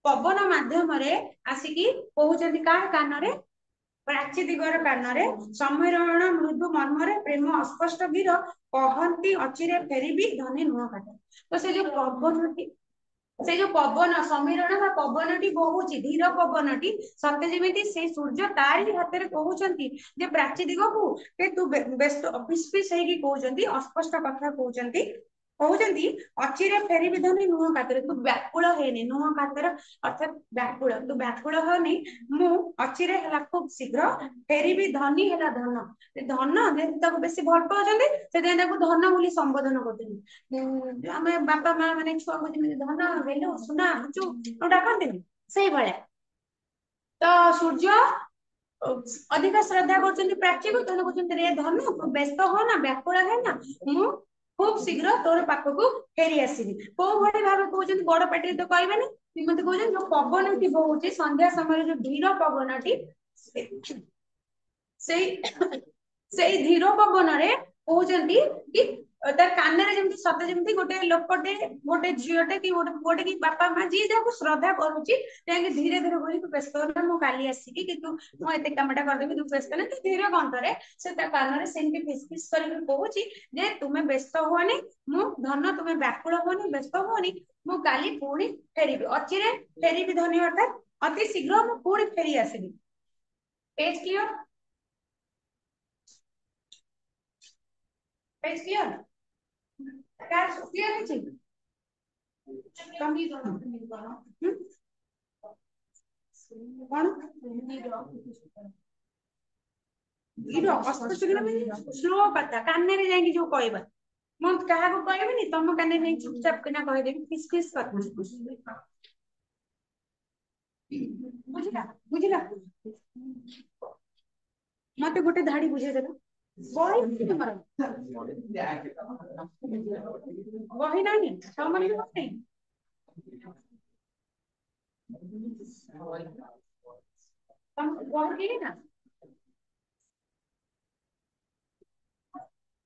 ପବନ ମାଧ୍ୟମରେ ଆସିକି କହୁଛନ୍ତି କାହା କାନରେ? ପ୍ରାଚୀ ଦିଗର କାନରେ। ସମୀରଣ ମୃଦୁ ମର୍ମରେ ପ୍ରେମ ଅସ୍ପଷ୍ଟ ଗିର କହନ୍ତି ଅଚିରେ ଫେରିବି ଧନୀ ନୁହଁ କାତର। ତ ସେ ଯୋଉ ପବନଟି, ସେ ଯୋଉ ପବନ ସମୀରଣ ବା ପବନଟି ବହୁଛି, ଧୀର ପବନଟି ସତେ ଯେମିତି ସେଇ ସୂର୍ଯ୍ୟ ତାରି ହାତରେ କହୁଛନ୍ତି ଯେ ପ୍ରାଚୀ ଦିଗକୁ ତୁ ବ୍ୟସ୍ତ ପିସ୍ ପିସ୍ ହେଇକି କହୁଛନ୍ତି, ଅସ୍ପଷ୍ଟ କଥା କହୁଛନ୍ତି। କହୁଛନ୍ତି ଅଚିରେ ଫେରିବି ଧନୀ ନୁହଁ କାତର, ତୁ ବ୍ୟାକୁଳ ହେଇନି, ନୁହଁ କାତର ଅର୍ଥାତ ବ୍ୟାକୁଳ, ତୁ ବ୍ୟାକୁଳ ହନି, ମୁଁ ଅଚିରେ ହେଲା ଖୁବ ଶୀଘ୍ର ଫେରିବି ଧନୀ ହେଲା ଧନ। ଧନ ଯେହେତୁ ତାକୁ ବେଶୀ ଭଲ ପାଉଛନ୍ତି ସେଥିପାଇଁ ତାକୁ ଧନ ବୋଲି ସମ୍ବୋଧନ କରୁଛନ୍ତି। ଆମେ ବାପା ମା ମାନେ ଛୁଆଙ୍କୁ ଯେମିତି ଧନ ଗେଲୁ ସୁନା ବୁଚୁ ଡାକନ୍ତିନି, ସେଇଭଳିଆ। ତ ସୂର୍ଯ୍ୟ अधिक श्रद्धा कर प्राची को तेणु कहते रे धन तू व्यस्त हो ना व्याकुल है ना मु खूब शीघ्र तोर पाखक फेरी आसबि कौ भाई भाव कहते बड़ पार्टी तो कहबे मत कहते जो पवन टी बहुत संध्या समय जो धीर पवन टी से धीर पवन कहते कि तार कान सते जमी गोटे लोकटे गोटे झीटे कि गोटे कि बापा माँ जी जहाँ श्रद्धा करुच्ची धीरे धीरे बोली तू व्यस्त होना मु काली आसिकी कि तू मुझे कमटा करदेवी तू व्यस्त ना धीरे कंठरे से कान से फिस फिस कर कहूँ जे तुम्हें व्यस्त हुआ मु धन तुम्हें व्याकुल हुआ व्यस्त हुआ मु काली पुणी फेरी अच्छी फेरी धन्यवाद अति शीघ्र मु पुणी फेरी आसबि page clear page clear clear है स्लो कथा कान जो कहबा मु क्या कहबी तुम कान नहीं चुपचाप किना कहदेवी फिस फिस कर बुझला बुझला मत गोटे धाड़ी बुझे देना वही ना नहीं ना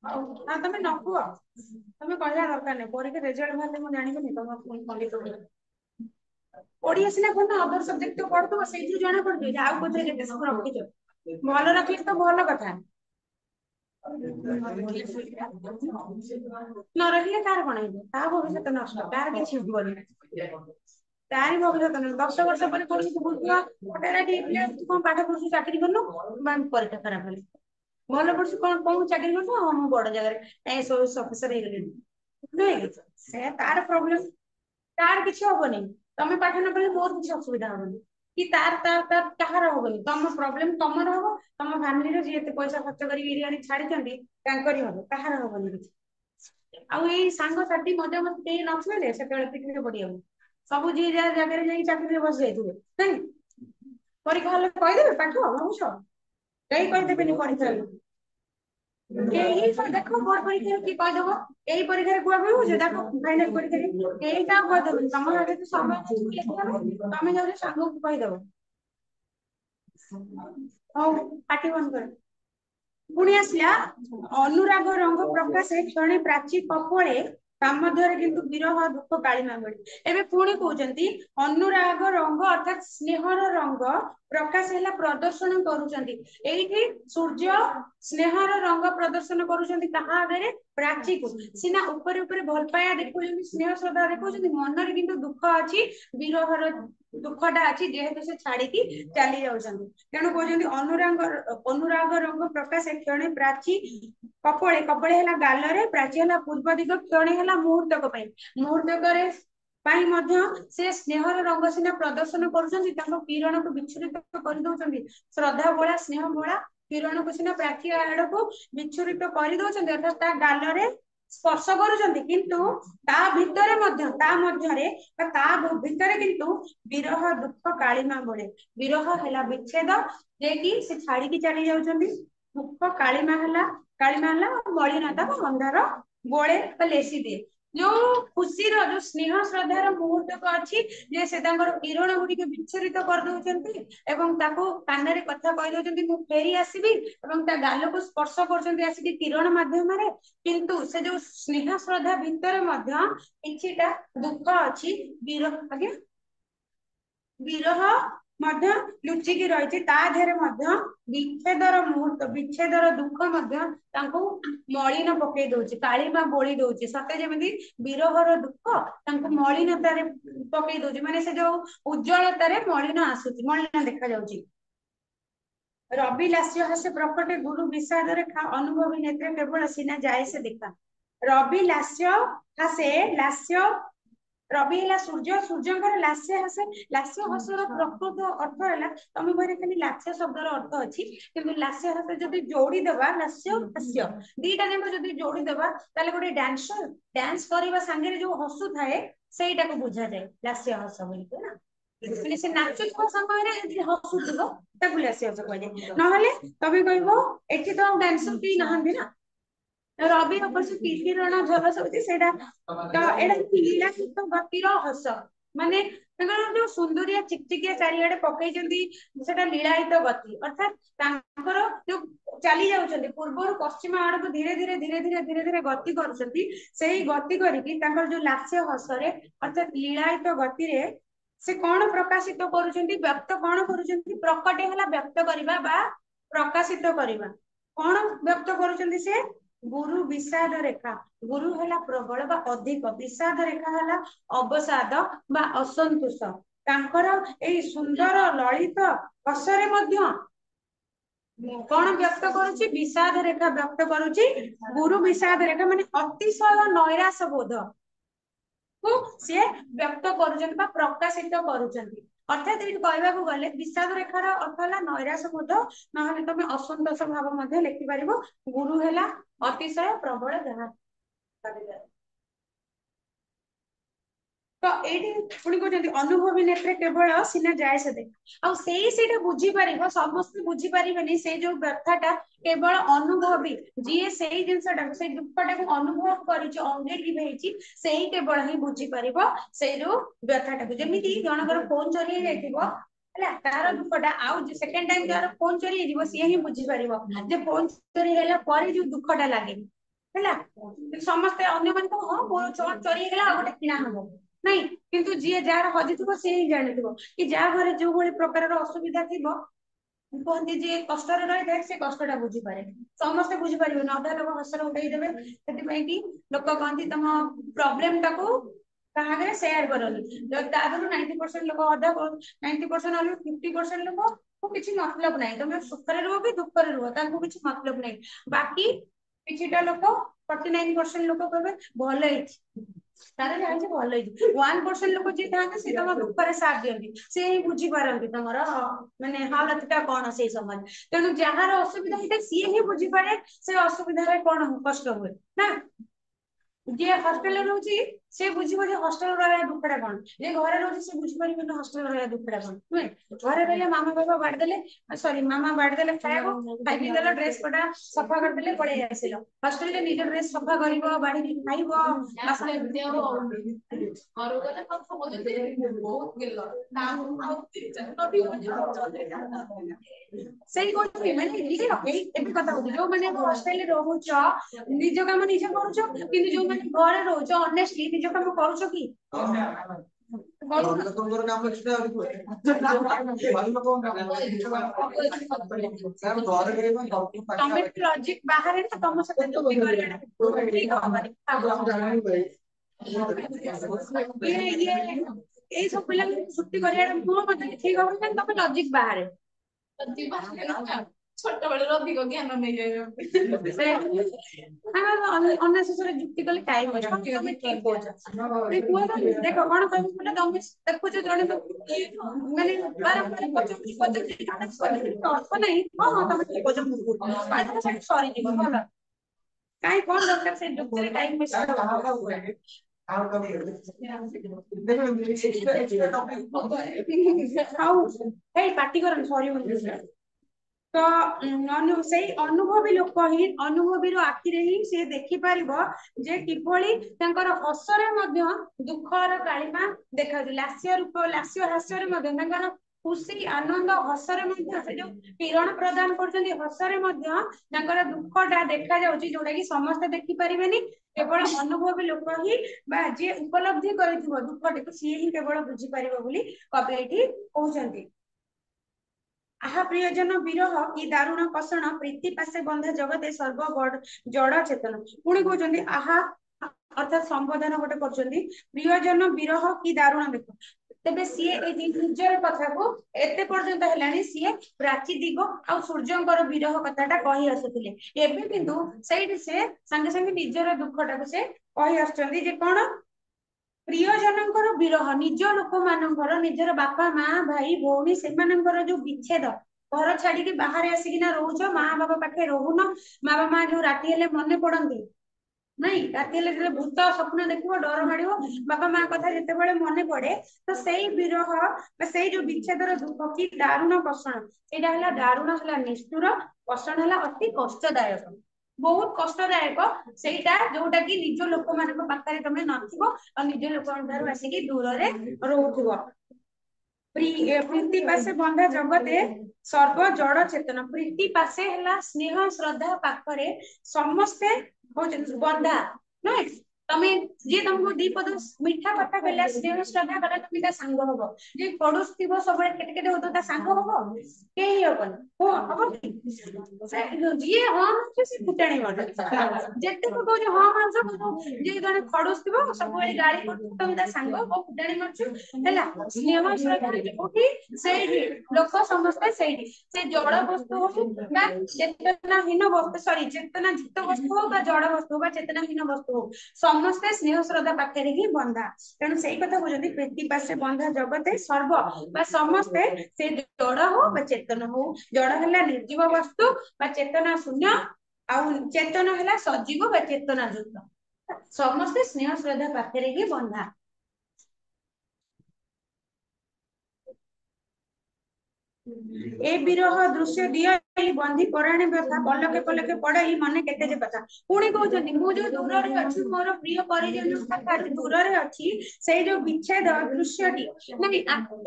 हाँ तुम न कुह तुम कहला दरकार नहीं परीक्षा रिजल्ट बाहर मुझे जानवी तुम ओडिया सिना कौन अदर सब्जेक्ट तो पढ़ से जना पड़े आउ कौन रखी भल रखिले तो भल कथा न रखिले कार कौन भविष्य नष्ट कार किसी तारी भविष्य न 10 वर्ष पर बुझुआ कौन पाठ पढ़ु चाकरी कलु परीक्षा खराब हेल्ला भल पढ़ु कौन कौन चाकरी कलु हाँ मुझे बड़ जगह सर्विस ऑफिसर से तार प्रोब्लेम तार किसी हेनी तुम पाठ न पढ़े मोर किसी असुविधा हेनी कि तार तार तार कहार हेनी तुम प्रोब्लेम तुमर हम तुम फैमिली जी पैसा खर्च कर छाड़ी हम कहार हेनी किसी आई सांग साथी मजा मत कहीं नथिले से पिकनिक पड़िया सब जी जगह चाकरी बस जाइए परीक्षा हल कहीदेवे पाठ भावुष कहीं कहीदेवे परीक्षा देख बोर्ड परीक्षा किए कहीदेव यही परीक्षा कुआ देखो फाइनाल परीक्षा यही क्या कहीदेव तुम आगे तो समय तुम जाओ सांग को कहीदेव हाँ पार्टी बंद कर पुणी आसला अनुराग रंग प्रकाश क्षणे प्राची कपले किंतु विरह दुख कालिमा बड़ी एवं पुणी कहते अनुराग रंग अर्थात स्नेहर रंग प्रकाश है प्रदर्शन करुँच सूर्य स्नेहर रंग प्रदर्शन करुँच प्राची को सीना ऊपर ऊपर भल पाया देखुं स्नेह श्रद्धा देखुं मनरे किंतु दुख अच्छी विरहर दुखटा अच्छी जेहेतु से छाड़ी चली जाऊँ तेणु कहते अनुराग रंग प्रकाश क्षणे प्राची कपड़े कपड़े है गालरे प्राची है पूर्व दिग क्षणे है मुहूर्तक मुहूर्तक से स्नेहर रंग सीना प्रदर्शन कर किरण को विच्छुरित कर दौरान श्रद्धा बोला स्नेह बोला किरण को सीना प्राची आड़ को विच्छुरित कर दौरान अर्थात गालरे स्पर्श करुँच किंतु किंतु विरह दुख कालिमा बोले विरह है विच्छेद जे से छाड़ी चली जाऊँ दुख कालिमा है मलिनता अंधार बोले लेसी दिए जो खुशी जो स्नेह श्रद्धार मुहूर्तक अच्छी से किरण गुड़िक विच्छेदित कर दौरान कान कथा कहीदे मु फेरी आसबि गाल को स्पर्श कर किरण मध्यम किंतु से जो स्नेह श्रद्धा भितर किछिटा दुख अच्छी विरह आगे विरह लुचिकी रही विच्छेदर मुहूर्त विच्छेदर दुख मलिन पकई दौर कालिमा बोली दौर सते जमी विरहर दुख मलिनतार पकई दौर माने से जो उज्जवलतार मलिन आसुची मलिन देखा जाउची रवि लास्य हास्य प्रकटे गुरु विषाद अनुभवी नेत्र केवल सीना जाए से देखा रवि लास्य हासे लास्य रवि है सूर्य सूर्य लास्य हसर प्रकृत अर्थ है तुम बहरे खाली लास्य शब्दर अर्थ अच्छी कि लास्य हस जो जोड़ी देवा लास्य हास्य दीटा जाक जो जोड़ी देवा गोटे डांस करने सांगे जो हसु थाए से बुझा जाए लास्य हस बोलिक ना ମାନେ ସେ ନାଚୁଥିବା ସମୟରେ ଯଦି ହସୁଥିବ ତାକୁ ଲାସ୍ୟ ହସ କୁହାଯାଏ। ନହେଲେ ତମେ କହିବ ଏଠି ତ ଡ୍ୟାନ୍ସର କେହି ନାହାନ୍ତି ନା, ରବି ଅବଶ୍ୟ କିରଣ ଝଲସ ହଉଛି ସେଇଟା, ତ ଏଇଟା ଲୀଳାତୀତ ଗତିର ହସ, ମାନେ ତାଙ୍କର ଯୋଉ ସୁନ୍ଦରିଆ ଚିକଚିକିଆ ଚାରିଆଡେ ପକେଇଛନ୍ତି ସେଟା ଲୀଳାୟିତ ଗତି, ଅର୍ଥାତ ତାଙ୍କର ଯୋଉ ଚାଲି ଯାଉଛନ୍ତି ପୂର୍ବରୁ ପଶ୍ଚିମ ଆଡକୁ ଧୀରେ ଧୀରେ ଧୀରେ ଧୀରେ ଧୀରେ ଧୀରେ ଗତି କରୁଛନ୍ତି, ସେଇ ଗତି କରିକି ତାଙ୍କର ଯୋଉ ଲାସ୍ୟ ହସରେ ଅର୍ଥାତ ଲୀଳାୟିତ ଗତିରେ ସେ କଣ ପ୍ରକାଶିତ କରୁଛନ୍ତି, ବ୍ୟକ୍ତ କଣ କରୁଛନ୍ତି, ପ୍ରକଟ ହେଲା ବ୍ୟକ୍ତ କରିବା ବା ପ୍ରକାଶିତ କରିବା। କଣ ବ୍ୟକ୍ତ କରୁଛନ୍ତି ସେ? ଗୁରୁ ବିଷାଦ ରେଖା, ଗୁରୁ ହେଲା ପ୍ରବଳ ବା ଅଧିକ, ବିଷାଦ ରେଖା ହେଲା ଅବସାଦ ବା ଅସନ୍ତୋଷ। ତାଙ୍କର ଏଇ ସୁନ୍ଦର ଲଳିତ ହସରେ ମଧ୍ୟ କଣ ବ୍ୟକ୍ତ କରୁଛି? ବିଷାଦ ରେଖା ବ୍ୟକ୍ତ କରୁଛି। ଗୁରୁ ବିଷାଦ ରେଖା ମାନେ ଅତିଶୟ ନୈରାଶ ବୋଧ କୁ ସିଏ ବ୍ୟକ୍ତ କରୁଛନ୍ତି ବା ପ୍ରକାଶିତ କରୁଛନ୍ତି। ଅର୍ଥାତ ଏଇଠି କହିବାକୁ ଗଲେ ବିଷାଦ ରେଖାର ଅର୍ଥ ହେଲା ନୈରାଶ ବୋଧ, ନହେଲେ ତମେ ଅସନ୍ତୋଷ ଭାବ ମଧ୍ୟ ଲେଖିପାରିବ। ଗୁରୁ ହେଲା ଅତିଶୟ ପ୍ରବଳ ଯାହା। ତ ଏଇଠି ପୁଣି କହୁଛନ୍ତି ଅନୁଭବୀ ନେତ୍ରେ କେବଳ ସିନା ଯାଏ ସେ ଦେଖ, ଆଉ ସେଇଟା ବୁଝିପାରିବ, ସମସ୍ତେ ବୁଝିପାରିବେନି ସେଇ ଯୋଉ ବ୍ୟଥାଟା, କେବଳ ଅନୁଭବୀ ଯିଏ ସେଇ ଜିନିଷଟାକୁ ସେଇ ଦୁଃଖଟାକୁ ଅନୁଭବ କରିଛି, ଅଙ୍ଗେ ହେଇଛି, ସେଇ କେବଳ ହିଁ ବୁଝିପାରିବ ସେଇ ଯୋଉ ବ୍ୟଥାଟାକୁ। ଯେମିତି ଜଣଙ୍କର ଫୋନ ଚୋରି ହେଇଯାଇଥିବ ହେଲା, ତାର ଦୁଃଖଟା ଆଉ ସେକେଣ୍ଡ ଟାଇମ ଯାହାର ଫୋନ ଚୋରି ହେଇଯିବ ସିଏ ହିଁ ବୁଝିପାରିବ ଯେ ଫୋନ ଚୋରି ହେଲା ପରେ ଯୋଉ ଦୁଃଖଟା ଲାଗେ ହେଲା। ସମସ୍ତେ ଅନ୍ୟମାନେ ତ ହଁ ମୋର ଚୋରି ହେଇଗଲା ଆଉ ଗୋଟେ କିଣା ହବ, ନାଇଁ, କିନ୍ତୁ ଯିଏ ଯାହାର ହଜିଥିବ ସିଏ ହିଁ ଜାଣିଥିବ, କି ଯାହା ଘରେ ଯୋଉ ଭଳି ପ୍ରକାରର ଅସୁବିଧା ଥିବ, କୁହନ୍ତି ଯିଏ କଷ୍ଟରେ ରହିଥାଏ ସେ କଷ୍ଟଟା ବୁଝିପାରେ। ସମସ୍ତେ ବୁଝିପାରିବେନି, ଅଧା ଲୋକ ହସରେ ଉଡେଇଦେବେ, ସେଥିପାଇଁ କି ଲୋକ କହନ୍ତି ତମ ପ୍ରୋବ୍ଲେମ ଟାକୁ କାହା ଆଗରେ ସେୟାର କରନି। ତା ଦେହରୁ 90% ଲୋକ, ଅଧା 90% ନହେଲେ 50% ଲୋକ କିଛି ମତଲବ ନାହିଁ, ତମେ ସୁଖରେ ରୁହ କି ଦୁଃଖରେ ରୁହ ତାଙ୍କୁ କିଛି ମତଲବ ନାହିଁ। ବାକି କିଛିଟା ଲୋକ 49% ଲୋକ କହିବେ ଭଲ ହେଇଛି, ତାର ଜାଣିଛି ଭଲ ହେଇଛି। 1% ଲୋକ ଯିଏ ଥାଆନ୍ତି ସେ ତମ ଦୁଃଖରେ ସାଥ ଦିଅନ୍ତି, ସେ ହିଁ ବୁଝିପାରନ୍ତି ତମର ମାନେ ହାଲତ ଟା କଣ ସେଇ ସମୟରେ। ତେଣୁ ଯାହାର ଅସୁବିଧା ହେଇଥାଏ ସିଏ ହିଁ ବୁଝିପାରେ ସେ ଅସୁବିଧାରେ କଣ କଷ୍ଟ ହୁଏ ନା। ଯିଏ ହଷ୍ଟେଲରେ ରହୁଛି ସେ ବୁଝିବ ଯେ ହଷ୍ଟେଲ ରହିବା ଦୁଃଖଟା କଣ, ଯିଏ ଘରେ ରହୁଛି ସେ ବୁଝିପାରିବନି ହଷ୍ଟେଲ ରହିବା ଦୁଃଖଟା କଣ, ନୁହେଁ। ଘରେ ରହିଲେ ମାମା ବାବା ବାଡି ଦେଲେ, ସରି ମାମା ବାଡି ଦେଲେ ଖାଇବ, ଖାଇକି ଦେଲ ଡ୍ରେସ ପଟା ସଫା କରିଦେଲେ ପଳେଇ ଆସିଲ। ହଷ୍ଟେଲରେ ନିଜ ଡ୍ରେସ ସଫା କରିବ, ବାଢିକି ଖାଇବ, ସେଇ କହୁଛି ମାନେ ଏବେ କଥା କହୁଛି ଯୋଉମାନେ ହଷ୍ଟେଲରେ ରହୁଛ ନିଜ କାମ ନିଜେ କରୁଛ, କିନ୍ତୁ ଯୋଉମାନେ ଘରେ ରହୁଛ ଅନେଷ୍ଟଲି ନିଜ କାମ କରୁଛ କି? ତମେ ଲଜିକ ବାହାରେ ନା ତମ ସହିତ ଏଇ ସବୁ ପିଲାଙ୍କୁ ଛୁଟି କରିବାଟା ମୋ ମତେ ଠିକ ହବ, ତମେ ଲଜିକ ବାହାରେ ଛୋଟବେଳରୁ ଅଧିକ ଜ୍ଞାନ ନେଇଯାଉଛନ୍ତି। ଅନେସେସରି ଯୁକ୍ତି କଲେ ଟାଇମ ୱେଷ୍ଟ, ତମେ ଠିକ କହୁଛ। ଦେଖ କଣ କହିବି କହିଲ, ତମେ ଦେଖୁଛ ଜଣେ ମାନେ ଅର୍ଥ ନାହିଁ, ହଁ ହଁ ତମେ ଠିକ କହୁଛ ସରିଯିବ ଭଲ, କାଇଁ କଣ ଦରକାର ସେ ଯୁକ୍ତିରେ ଟାଇମ ୱେଷ୍ଟ କରିବା। ଆଉ ଏଇ ପାଟି କରନି ସରିବନି। ତ ସେଇ ଅନୁଭବୀ ଲୋକ ହିଁ, ଅନୁଭବୀର ଆଖିରେ ହିଁ ସେ ଦେଖିପାରିବ ଯେ କିଭଳି ତାଙ୍କର ହସରେ ମଧ୍ୟ ଦୁଃଖର କାଳିମା ଦେଖାଯାଉଛି। ଲାସ୍ୟ ରୂପ ଲାସ୍ୟ ହାସ୍ୟରେ ମଧ୍ୟ ତାଙ୍କର ଖୁସି ଆନନ୍ଦ ହସରେ ମଧ୍ୟ ସେ ଯୋଉ କିରଣ ପ୍ରଦାନ କରୁଛନ୍ତି, ହସରେ ମଧ୍ୟ ତାଙ୍କର ଦୁଃଖ ଟା ଦେଖା ଯାଉଛି, ଯୋଉଟା କି ସମସ୍ତେ ଦେଖିପାରିବେନି, କେବଳ ଅନୁଭବୀ ଲୋକ ହିଁ ବା ଯିଏ ଉପଲବ୍ଧି କରିଥିବ ଦୁଃଖଟିକୁ ସିଏ ହିଁ କେବଳ ବୁଝିପାରିବ ବୋଲି କବି ଏଇଠି କହୁଛନ୍ତି। ଆହା ପ୍ରିୟଜନ ବିରହ କି ଦାରୁଣ କଷଣ, ପ୍ରୀତି ପାଶେ ବନ୍ଧା ଜଗତେ ସର୍ବ ଜଡ ଚେତନ। ପୁଣି କହୁଛନ୍ତି ଆହା ଅର୍ଥାତ ସମ୍ବୋଧନ ଗୋଟେ କରୁଛନ୍ତି, ପ୍ରିୟଜନ ବିରହ କି ଦାରୁଣ, ଦେଖ ତେବେ ସିଏ ଏଇ ନିଜର କଥାକୁ ଏତେ ପର୍ଯ୍ୟନ୍ତ ହେଲାଣି ସିଏ ପ୍ରାଚୀ ଦିଗ ଆଉ ସୂର୍ଯ୍ୟଙ୍କର ବିରହ କଥାଟା କହି ଆସୁଥିଲେ, ଏବେ କିନ୍ତୁ ସେଇଠି ସେ ସାଙ୍ଗେ ସାଙ୍ଗେ ନିଜର ଦୁଃଖଟାକୁ ସେ କହି ଆସୁଛନ୍ତି ଯେ କଣ ପ୍ରିୟଜନଙ୍କର ବିରହ, ନିଜ ଲୋକମାନଙ୍କର, ନିଜର ବାପା ମା ଭାଇ ଭଉଣୀ ସେମାନଙ୍କର ଯୋଉ ବିଚ୍ଛେଦ, ଘର ଛାଡିକି ବାହାରେ ଆସିକିନା ରହୁଛ, ମା ବାବା ପାଖେ ରହୁନ, ବାବା ମା ଯୋଉ ରାତି ହେଲେ ମନେ ପଡନ୍ତି ନାଇଁ ରାତି ହେଲେ ଯେତେବେଳେ ଭୂତ ସ୍ୱପ୍ନ ଦେଖିବ ଡର ମାଡିବ ବାପା ମା କଥା ଯେତେବେଳେ ମନେ ପଡେ ତ ସେଇ ବିରହ ବା ସେଇ ଯୋଉ ବିଚ୍ଛେଦର ଦୁଃଖ କି ଦାରୁଣ କଷଣ ସେଇଟା ହେଲା ଦାରୁଣ ହେଲା ନିଷ୍ଠୁର କଷଣ ହେଲା ଅତି କଷ୍ଟଦାୟକ ବହୁତ କଷ୍ଟଦାୟକ ସେଇଟା ଯୋଉଟା କି ନିଜ ଲୋକମାନଙ୍କ ପାଖରେ ତମେ ନଥିବ ଆଉ ନିଜ ଲୋକଙ୍କ ଠାରୁ ଆସିକି ଦୂରରେ ରହୁଥିବ प्रीति पासे बंधा जगते सर्व जड़ चेतन प्रीति पासे है स्नेह श्रद्धा पाखरे समस्ते बंधा नुहे तमे जी तुमको दी पद मीठा कथा कहला स्नेह श्रद्धा कला तुम ता सांग हबो जे पडोसथिबो सबले केटे केटे होतो ता सांग हबो केही हबन हो हबो से जी हां से फुटाणी मर जेते को कहू हां मानस जे जने खडोसथिबो सबले गाड़ी को तुम ता सांग हो फुटाणी मरछु हैला स्नेह श्रद्धा जोठी सेठी लोक समस्ते सेठी से जड़ वस्तु हो बा चेतनाहीन वस्तु सॉरी चेतना युक्त वस्तु हो बा जड़ वस्तु बा चेतनाहीन वस्तु हो समस्ते स्नेह श्रद्धा पाखे ही बंधा तेणु से कथा बुझे प्रीति पासे बंधा जगते सर्व बा समस्ते से जड़ हो बा चेतन हो जड़ है निर्जीव वस्तु बा चेतना शून्य आउ चेतन है सजीव बा चेतना युक्त समस्ते स्नेह श्रद्धा पाखे ही बंधा ए विरह दृश्य दिया बंदी पराणे व्यथा पलके पलके पड़ई मने केते जे कथा पुणी कहउछन्ती मु जो दूर रे अछि मोर प्रिय परिजन पाखर दूर रे अछि सेई जो विच्छेद दृश्यटी नहीं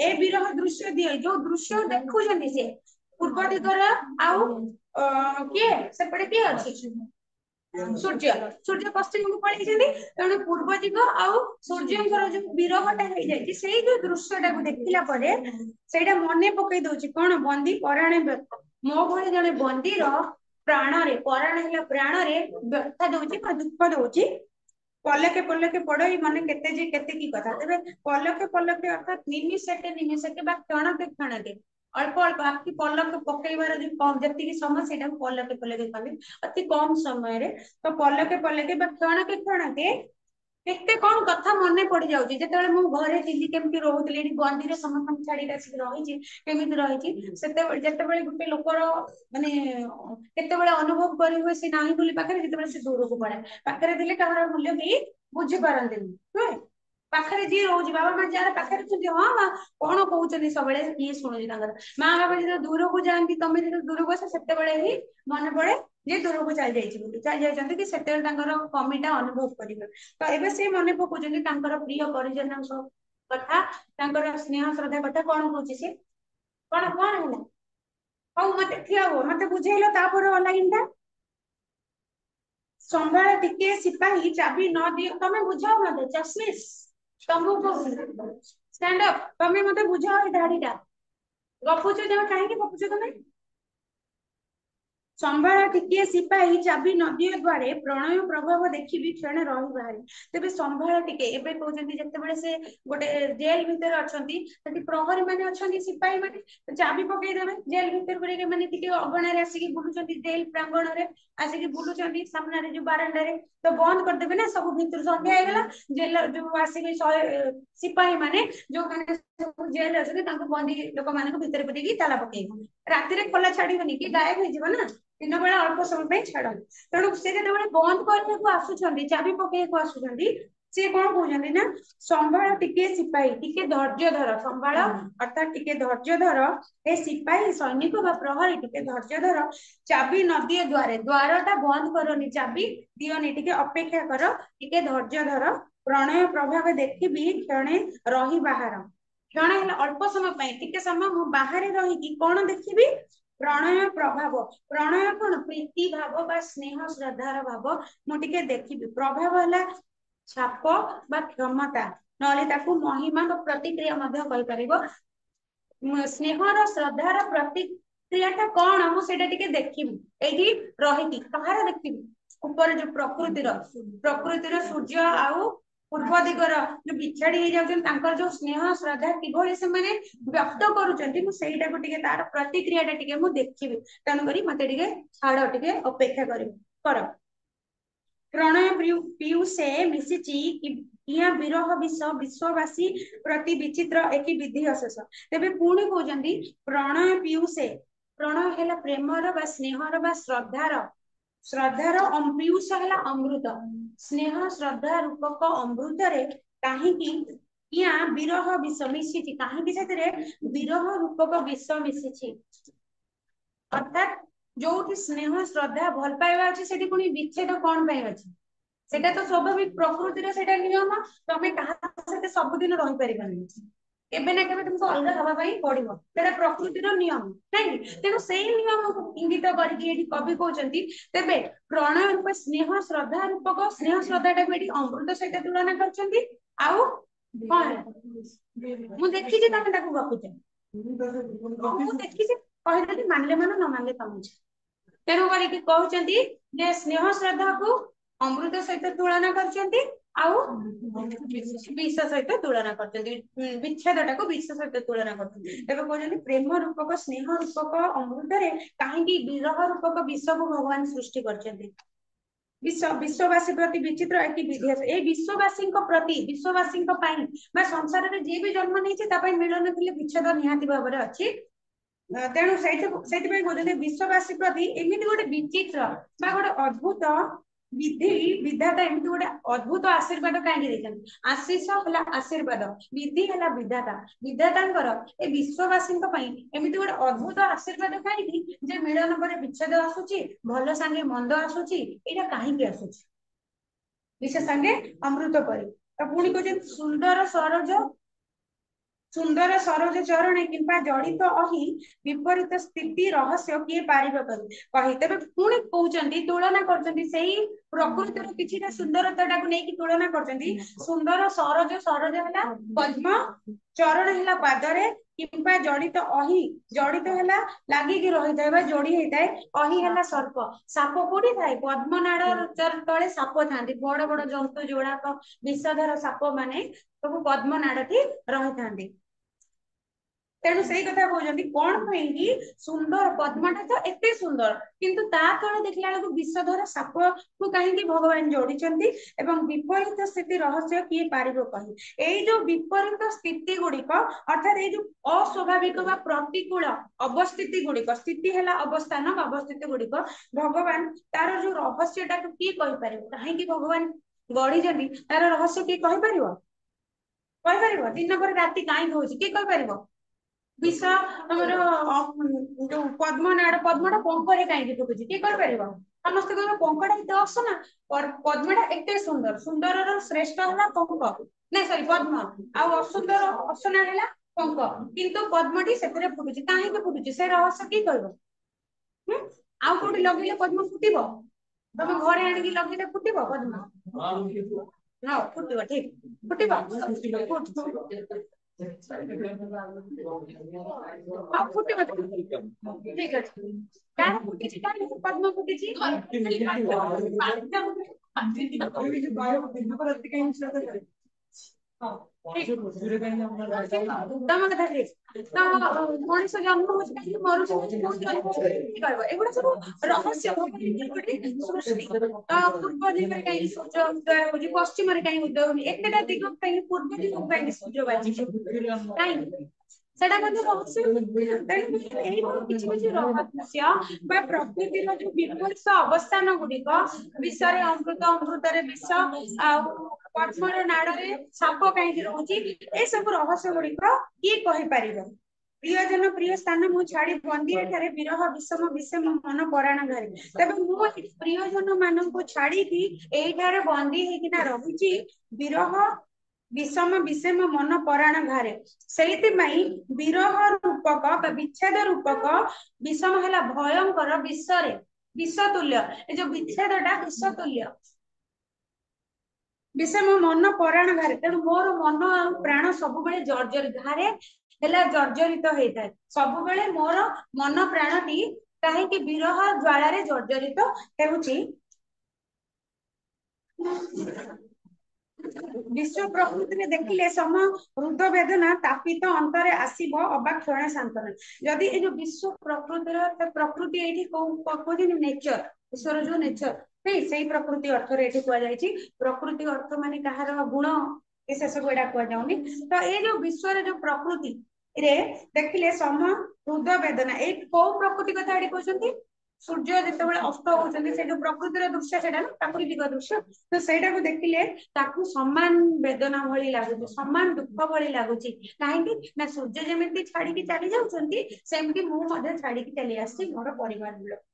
ए विरह दृश्य दिया जो दृश्य देखुछन्ती से पूर्व दिगर आउ के सेपटे के अछि सूर्य सूर्य पश्चिम को पड़े तेणु पूर्व दिग आउ सूर्यंकर जो विरहटा हो जाए से जो दृश्यटा को देखला परे सेटा मने पकई दउची कोन बंदी पराणे मो भले जने बंदीर प्राण रे पराण है प्राण रे व्यथा दउची दुख दउची पलके पड़ई मने केते जे केते की कथा तेबे पलके अर्थात निमिषके बा क्षणके अल्प अल्प आखि पलक पकईबार जो जति समय से पलके कहते अति कम समय रे तो पलके बा क्षणके केते कौन कथा मन पड़ जाउची जेतेबेले मु घरे थिली केमती रहउतली एठी बंदी रे समस्त छाड़ी आसी रहिची केमिति रहिची सेते जेतेबेले गुटे लोकर माने केतेबेले अनुभव करी हुए से नाही बोली पाखरे जेतेबेले से दूर को पड़े पाखरे दिले कहार मूल्य भी बुझी पारंतिनी नुहे पाखरे जी रोज बाबा मां जार पाखरे छु हां मां कोन कहउचनी सबले ये सुनुजी तांगर मां बाबा जे दूर को जांती तमे जे दूर को आसे सेतेबेले ही मन पड़े जे दूर को चल जाइछि बोली चल जाइछन्ती कि सेतेबेले तांगर कमीटा अनुभव करिवे तो एबे से मन पकुचन्ती तांकर प्रिय परिजन कथा तांकर स्नेह श्रद्धा कथा कोन कहउछि से कोन कोन हैला हौ मते ठिया हो मते बुझेइलो तापर लाइनटा संभाळ टिके सिपाही चाबी न दियो तमे बुझाओ मते चश्मिश तमको स्टैंड अप तमे मते बुझाओ ए धाडीटा गपुछ जमा काहे के गपुछ तमे संभाळ टिके सिपाही चाबी नदी द्वारे प्रणय प्रभाव देखि क्षण रही बाहरी तेबे संभाळ टिके एबे कहउछन्ती जेतेबेले से गोटे जेल भीतर अछन्ती सेठी प्रहरी माने अछन्ती सिपाही माने चाबी पकई देबे जेल भीतर करे माने टिके अगणा रे आसी बुलुछन्ती जेल प्रांगण रे आसी बुलुछन्ती सामने रे जो बारंडा रे तो बंद कर देबे ना सब भीतर संध्या आइगला जेल जो आसी सिपाही माने जो माने जेल अछन्ती तांको बंदी लोक माने भीतर पटेकी ताला पकई राति रे खोला छाड़ीबनी कि गायब हो जीव ना दिन बेला अल्प समय छाड़ तेणु से बंद करने आसुंच चाबी पकड़ आसुंच सी कौन कहते ना संभाल टिके सिपाही टिके धैर्य धर संभाल अर्थात टिके धैर्य धर ए सिपाही सैनिक बा प्रहरी टिके धैर्य धर चाबी न दिए द्वारे द्वारटा बंद करनी चाबी दियोनी टिके अपेक्षा कर टिके धैर्य धर प्रणय प्रभाव देखी क्षणे रही बाहर क्षण है अल्प समय टिके समय मु बाहर रही कौन देखी प्रणय प्रभाव प्रणय कौन प्रीति भाव बा स्नेह श्रद्धार भाव मुझे देखी प्रभाव है छाप बा क्षमता ना महिमा प्रतिक्रिया स्नेहर श्रद्धार प्रतिक्रिया कौन मुझे देखी ये रही कहार देखी ऊपर जो प्रकृतिर सूर्य आउ पूर्व दिगर जो बिछाड़ी जो स्नेह श्रद्धा किभली से व्यक्त करुँच तार प्रतिक्रिया मु देखी तेणुक मत छाड़ टे अपेक्षा कर प्रणय पीयूषे मिशिची विरह विष विश्ववासी प्रति विचित्र एक विधि अशेष तेरे पुणी कहते प्रणय पीयूषे प्रणय है प्रेमर बा स्नेहर बा श्रद्धार श्रद्धार पीयूष है अमृत स्नेह श्रद्धा रूपक अमृत रे कहीं या विरह विष मिशी कहीं विरह रूपक विष मिशी अर्थात जो स्नेह श्रद्धा भल पाइबा अच्छे से विच्छेद कौन पाई अच्छे सेटा तो स्वाभाविक प्रकृतिर सेटा नियम तमें कहा सहित सबुदिन रही पारिबानी केबे ना केबे तुमको अलग हवा पाई पड़िबो सेटा प्रकृतिर नियम नहीं तेणु सेही नियम को इंगित करके एठी कवि कहउचंती तेबे प्रणय रूप स्नेह श्रद्धा रूपक स्नेह श्रद्धाटा को एठी अमृत सहित तुलना करचंती आउ कौन मु देखि जे तमे ताकू गपुछ मु देखि जे कहले मानले मान न मानले तमे तेणु करके कहउचंती जे स्नेह श्रद्धा को अमृत सहित तुलना करचंती आउ विष सहित तुलना करचंती विच्छेदटा को विष सहित तुलना करचंती तेबे कहउचंती प्रेम रूपक स्नेह रूपक अमृत रे काहेकि विरह रूपक विष को भगवान सृष्टि करचंती विश्व विश्ववासी प्रति विचित्र एक विधेयक ए विश्ववासी प्रति विश्ववासी संसार में जी भी जन्म नहीं मिलन थे विच्छेद निहाती भाव में अच्छी तेणु से विश्ववासी प्रति एमती गोटे विचित्र गोटे अद्भुत विधि विधाता एमती गोटे अद्भुत आशीर्वाद कहीं आशीष है आशीर्वाद विधि है विधाता विधाता ए विश्ववासी एमती गोटे अद्भुत आशीर्वाद कहीं मिलन पर विच्छेद आसूची भल सांगे मंद आसूची यहाँ कहीं आसूची विशेष सांगे अमृत परी पुणी कह सुंदर सरोज चरण किंबा जड़ित अहि विपरीत स्थिति रहस्य किए पारिब कही तेरे पुणी कहते तुलना कर प्रकृतिर किसी सुंदरता को लेकिन तुलना कर सुंदर सरोज सरोज है पद्म चरण है पादरे किंबा जड़ित अहि जड़ित है लगिकी रही था जोड़ी होता है अहि है सर्प साप कोड़ी थाए पद्मनाड़ तले साप था बड़ बड़ जंतु जोड़ाक विषधर साप माने सब पद्मनाड़ ठी रही था तेणु से कथा कहते कौन कि सुंदर पद्मटा तो एते सुंदर किंतु ता तले देखला बेलू विषधर साप को कहीं भगवान जोड़ी विपरीत स्थिति रहस्य किए पारिबो कही एई जो विपरीत स्थिति गुड़िक अर्थात ये जो अस्वाभाविक प्रतिकूल अवस्थिति गुड़िक स्थिति है अवस्थान अवस्थिति गुड़िक भगवान तार जो रहस्यटा किए कहीपर कहीं भगवान गढ़ी तार रहस्य किए कहीपर दिन पर राति कहीं हूँ किए कहीपर विष तमर जो पद्मनाड़ पद्मटा पंखरे कहीं फुटुची किए कहीपर समस्त कह पंखटा एत असना पद्मटा एत सुंदर सुंदर श्रेष्ठ है पंख नहीं सॉरी पद्म असुंदर असना है पंख किंतु पद्मटी से फुटुची कहीं फुटुची से रहस्य किए कह आउ कौटी लगे पद्म फुटब तुम घर आनिक लगे फुटब पद्म हाँ फुटब ठीक फुटब फुटब ठीक अच्छे पद्म फुटी तम कथा ठीक तो मनीष जन्म मरुष एगुड़ा सब रहस्य सृष्टि पूर्व दिग कहीं सूर्य उदय हो पश्चिम कहीं उदय हो एतटा दिग कहीं पूर्व दिग कहीं सूर्य बाजी कहीं सेटा रहस्य प्रकृतिर जो विपरीत अवस्थान गुड़िक विषय अमृत अमृत विष पद्मर नाड़े साप कहीं रोचे ए सब रहस्य गुड़िक किए कहीपर प्रियजन प्रिय स्थान मु छाड़ी बंदी एठारे विरह विषम विषम मन पराण घरे तबे मु प्रियजन मान को छाड़ी एठारे बंदी होकिना रहुची विरह विषम विषम मन पराण घरे से विरह रूपक विच्छेद रूपक विषम है भयंकर विषरे विषतुल्य जो विच्छेदटा विषतुल्य विषम मन पराण घरे तेणु मोर मन प्राण सब जर्जरित घरे है जर्जरित होता है सब मोर मन प्राणटी कहीं विरह ज्वाल जर्जरित होउची विश्व प्रकृति देखिले सम हृद वेदना तापित अंतरे आसीब अबा क्षण सांत्वना जदि ए जो विश्व प्रकृति एठी को नेचर ईश्वर जो नेचर नहीं से प्रकृति अर्थ रे एठी कुआ जायछि प्रकृति अर्थ माने कहार गुण ए से सब एडा कुआ जाउनी तो ए जो विश्व रे जो प्रकृति रे देखिले सम हृद वेदना एक को प्रकृति कथा एठी कहउछंती सूर्य जितेबाला अस्त होती से प्रकृतिर दृश्य से प्राकृतिक दृश्य तो सहीटा को देखिले ताकू समान वेदना भली लगुच समान दुख भली लगुच कहीं ना सूर्य जमी छाड़ी चली जाऊँगी सेमती मुझे छाड़ी चली आसी मोर परिवार लोग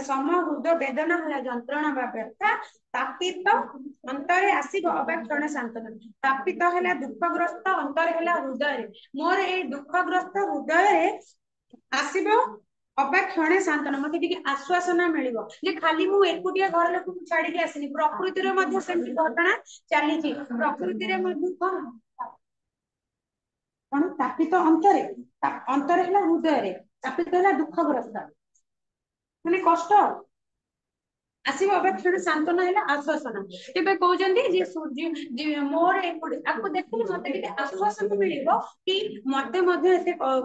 समृद्ध वेदना है जंत्रणा व्यथा तापित अंतरे आसब अबाक्षण सांत्वना तापित है दुखग्रस्त अंतर है हृदय मोर ये दुखग्रस्त हृदय आसब अबा क्षणे सांत्वना मत आश्वासना मिल खाली मु एकुटिया घर लोक छाड़ी आसनी प्रकृति घटना चली प्रकृति कौन तापित अंतरे अंतर है हृदय तापित है दुखग्रस्त माने कष्ट आसब अपेक्षण सांत्वना है आश्वासना तेज कहते सूर्य मोर आपको देखिए मत आश्वासन मिल कि मत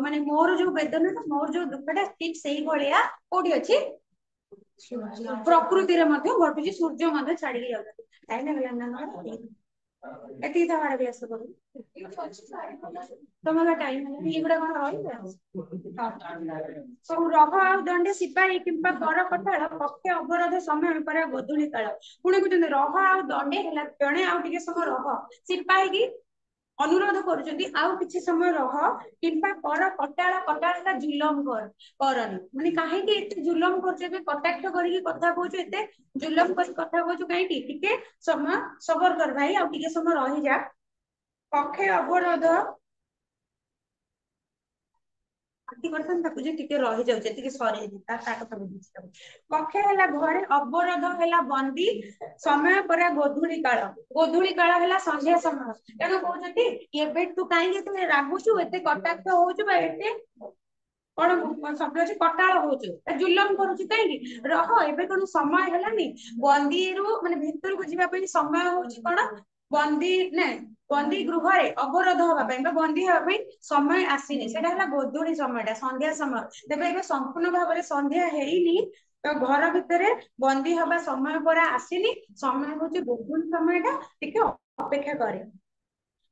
माने मोर जो वेदना मोर जो दुखटा ठीक से भाया कौटी अच्छी प्रकृति घटुची सूर्य छाड़ी जाऊँ एति था भी आस तुम टाइम एगुड़ा कौन सब रह आ दंडे सिपाही किंबा कर कटाल पक्षे अवरोध समय पर गोधूली काल पुणी कहते रह आ दंडे है जड़े आगे समय रह सिपाही की अनुरोध कर समय रह कि कर कटाल कटाल जुलम करनी माने कहीं जुलम कर कटाक्ष करके कथा कहते जुलम कर कथा कहूँ कहीं समय सबर कर भाई आगे समय रही जा पक्षे अवरोध रही जाऊे सर पक्षे है घरे अवरोध है बंदी समय पर गोधूली काल है संध्या समय तेणु कहते तू कहीं रागुचु एत कटाक्ष हो कौन शब्द अच्छे कटाल हो जुलम करुच्ची कहीं रह एबे कौन समय है बंदी रु माने भितर को जावाई समय हूँ कौन बंदी ना बंदी गृह अवरोध हाँपाई बंदी हाँपाई समय आसनी से गोधूली समय संध्या समय तेज संपूर्ण भाव में संध्या है तो घर भितर बंदी हवा समय पर आसनी समय हूँ गोधूली समयटा टिके अपेक्षा करे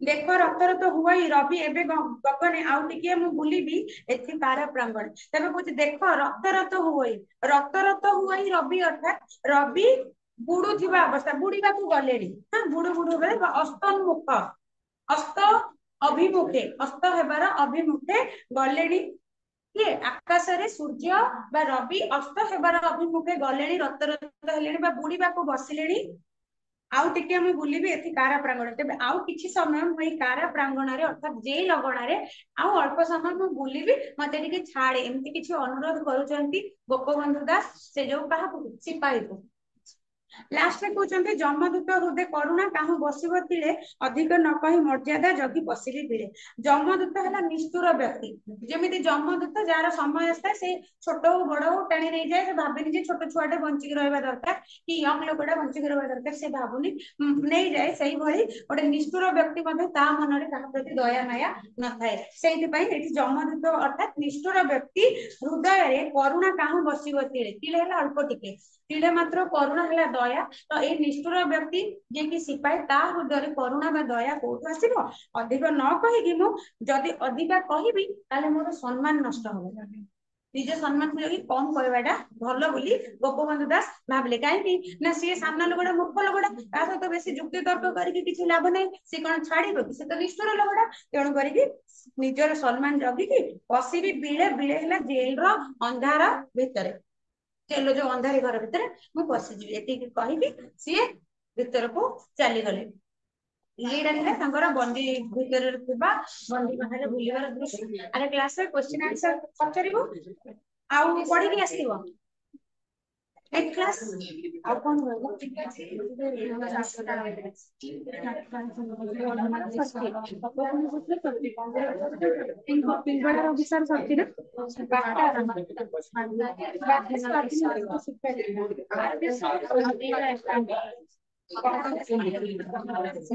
देख रतर तो हुआ रवि एवं गगने आउ टे मुझे बुलबी एथि कार प्रांगण तेज कह देख रतर हुआ रवि अर्थात रवि बुड़ुवा अवस्था बुड़ा गले हाँ बुड़ू बुड़ू बेले अस्तोन्मुख अस्त अभिमुखे अस्त हेबार अभिमुखे गले किए आकाश रे सूर्य बा रवि अस्त हेबार अभिमुखे गले रतर हेले बुड़ा को बसिले आउ टिके मुझे बुलबी एथि कारा प्रांगण तेज आउ कि समय मुझे कारा प्रांगण अर्थात जे लगणार आउ अल्प समय मुझे बुलबी मत छाड़े एमती किसी अनुरोध करुँच गोपबंधु दास से जो क्या सिपाही को लास्ट में कहते जमदूत हृदय करुणा काहू बसब तीले अधिक न कही मर्यादा जगी पशिली पीड़े जमदूत है निष्ठुर व्यक्ति जमी जमदूत जार समय आए से छोट हो बड़ हो टाणी नहीं जाए से भावेनि छोट छुआटे बंचिक रहा दरकार कि यंग लोकटा बंचिक रहा दरकार से भावुनी नहीं जाए से गोटे निष्ठुर व्यक्ति मन में क्या प्रति दया माया न थाए से जमदूत अर्थात निष्ठुर व्यक्ति हृदय करुणा काहू बसब तीले तीले अल्प टिके तीड़े मात्र करुणा है दया तो ये निष्ठुर व्यक्ति जे कि सिपाही ता हृदय करुणा बा दया कौटू आसब अधिक न कहीकि मुझे अधिका कहि मोर सम्मान नष्ट हो निज सम्मान को लगी कम कहवाटा भल बोली गोपबंधु दास भाविले कहीं ना सी सामना लोगटा मूर्ख लोगटा ता सहित बेसी जुक्ति तर्क करके लाभ नहीं सी कौन छाड़ सी तो निष्ठुर लोगटा तेणु करके निजर सम्मान जगिकी पशिबी बिले बिले है जेल अंधार भितर चलो जो अंधारी घर भितर मुझे पशिजी ये कही सी भीतर को चली गले ये बंदी भीतर बंदी बाहर बुलवार दृश्य अरे क्लास क्वेश्चन आंसर पचार आउ पढ़ी आसो नेक्स्ट क्लास आ कौन पिंगड़ा विषय सच्ची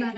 ना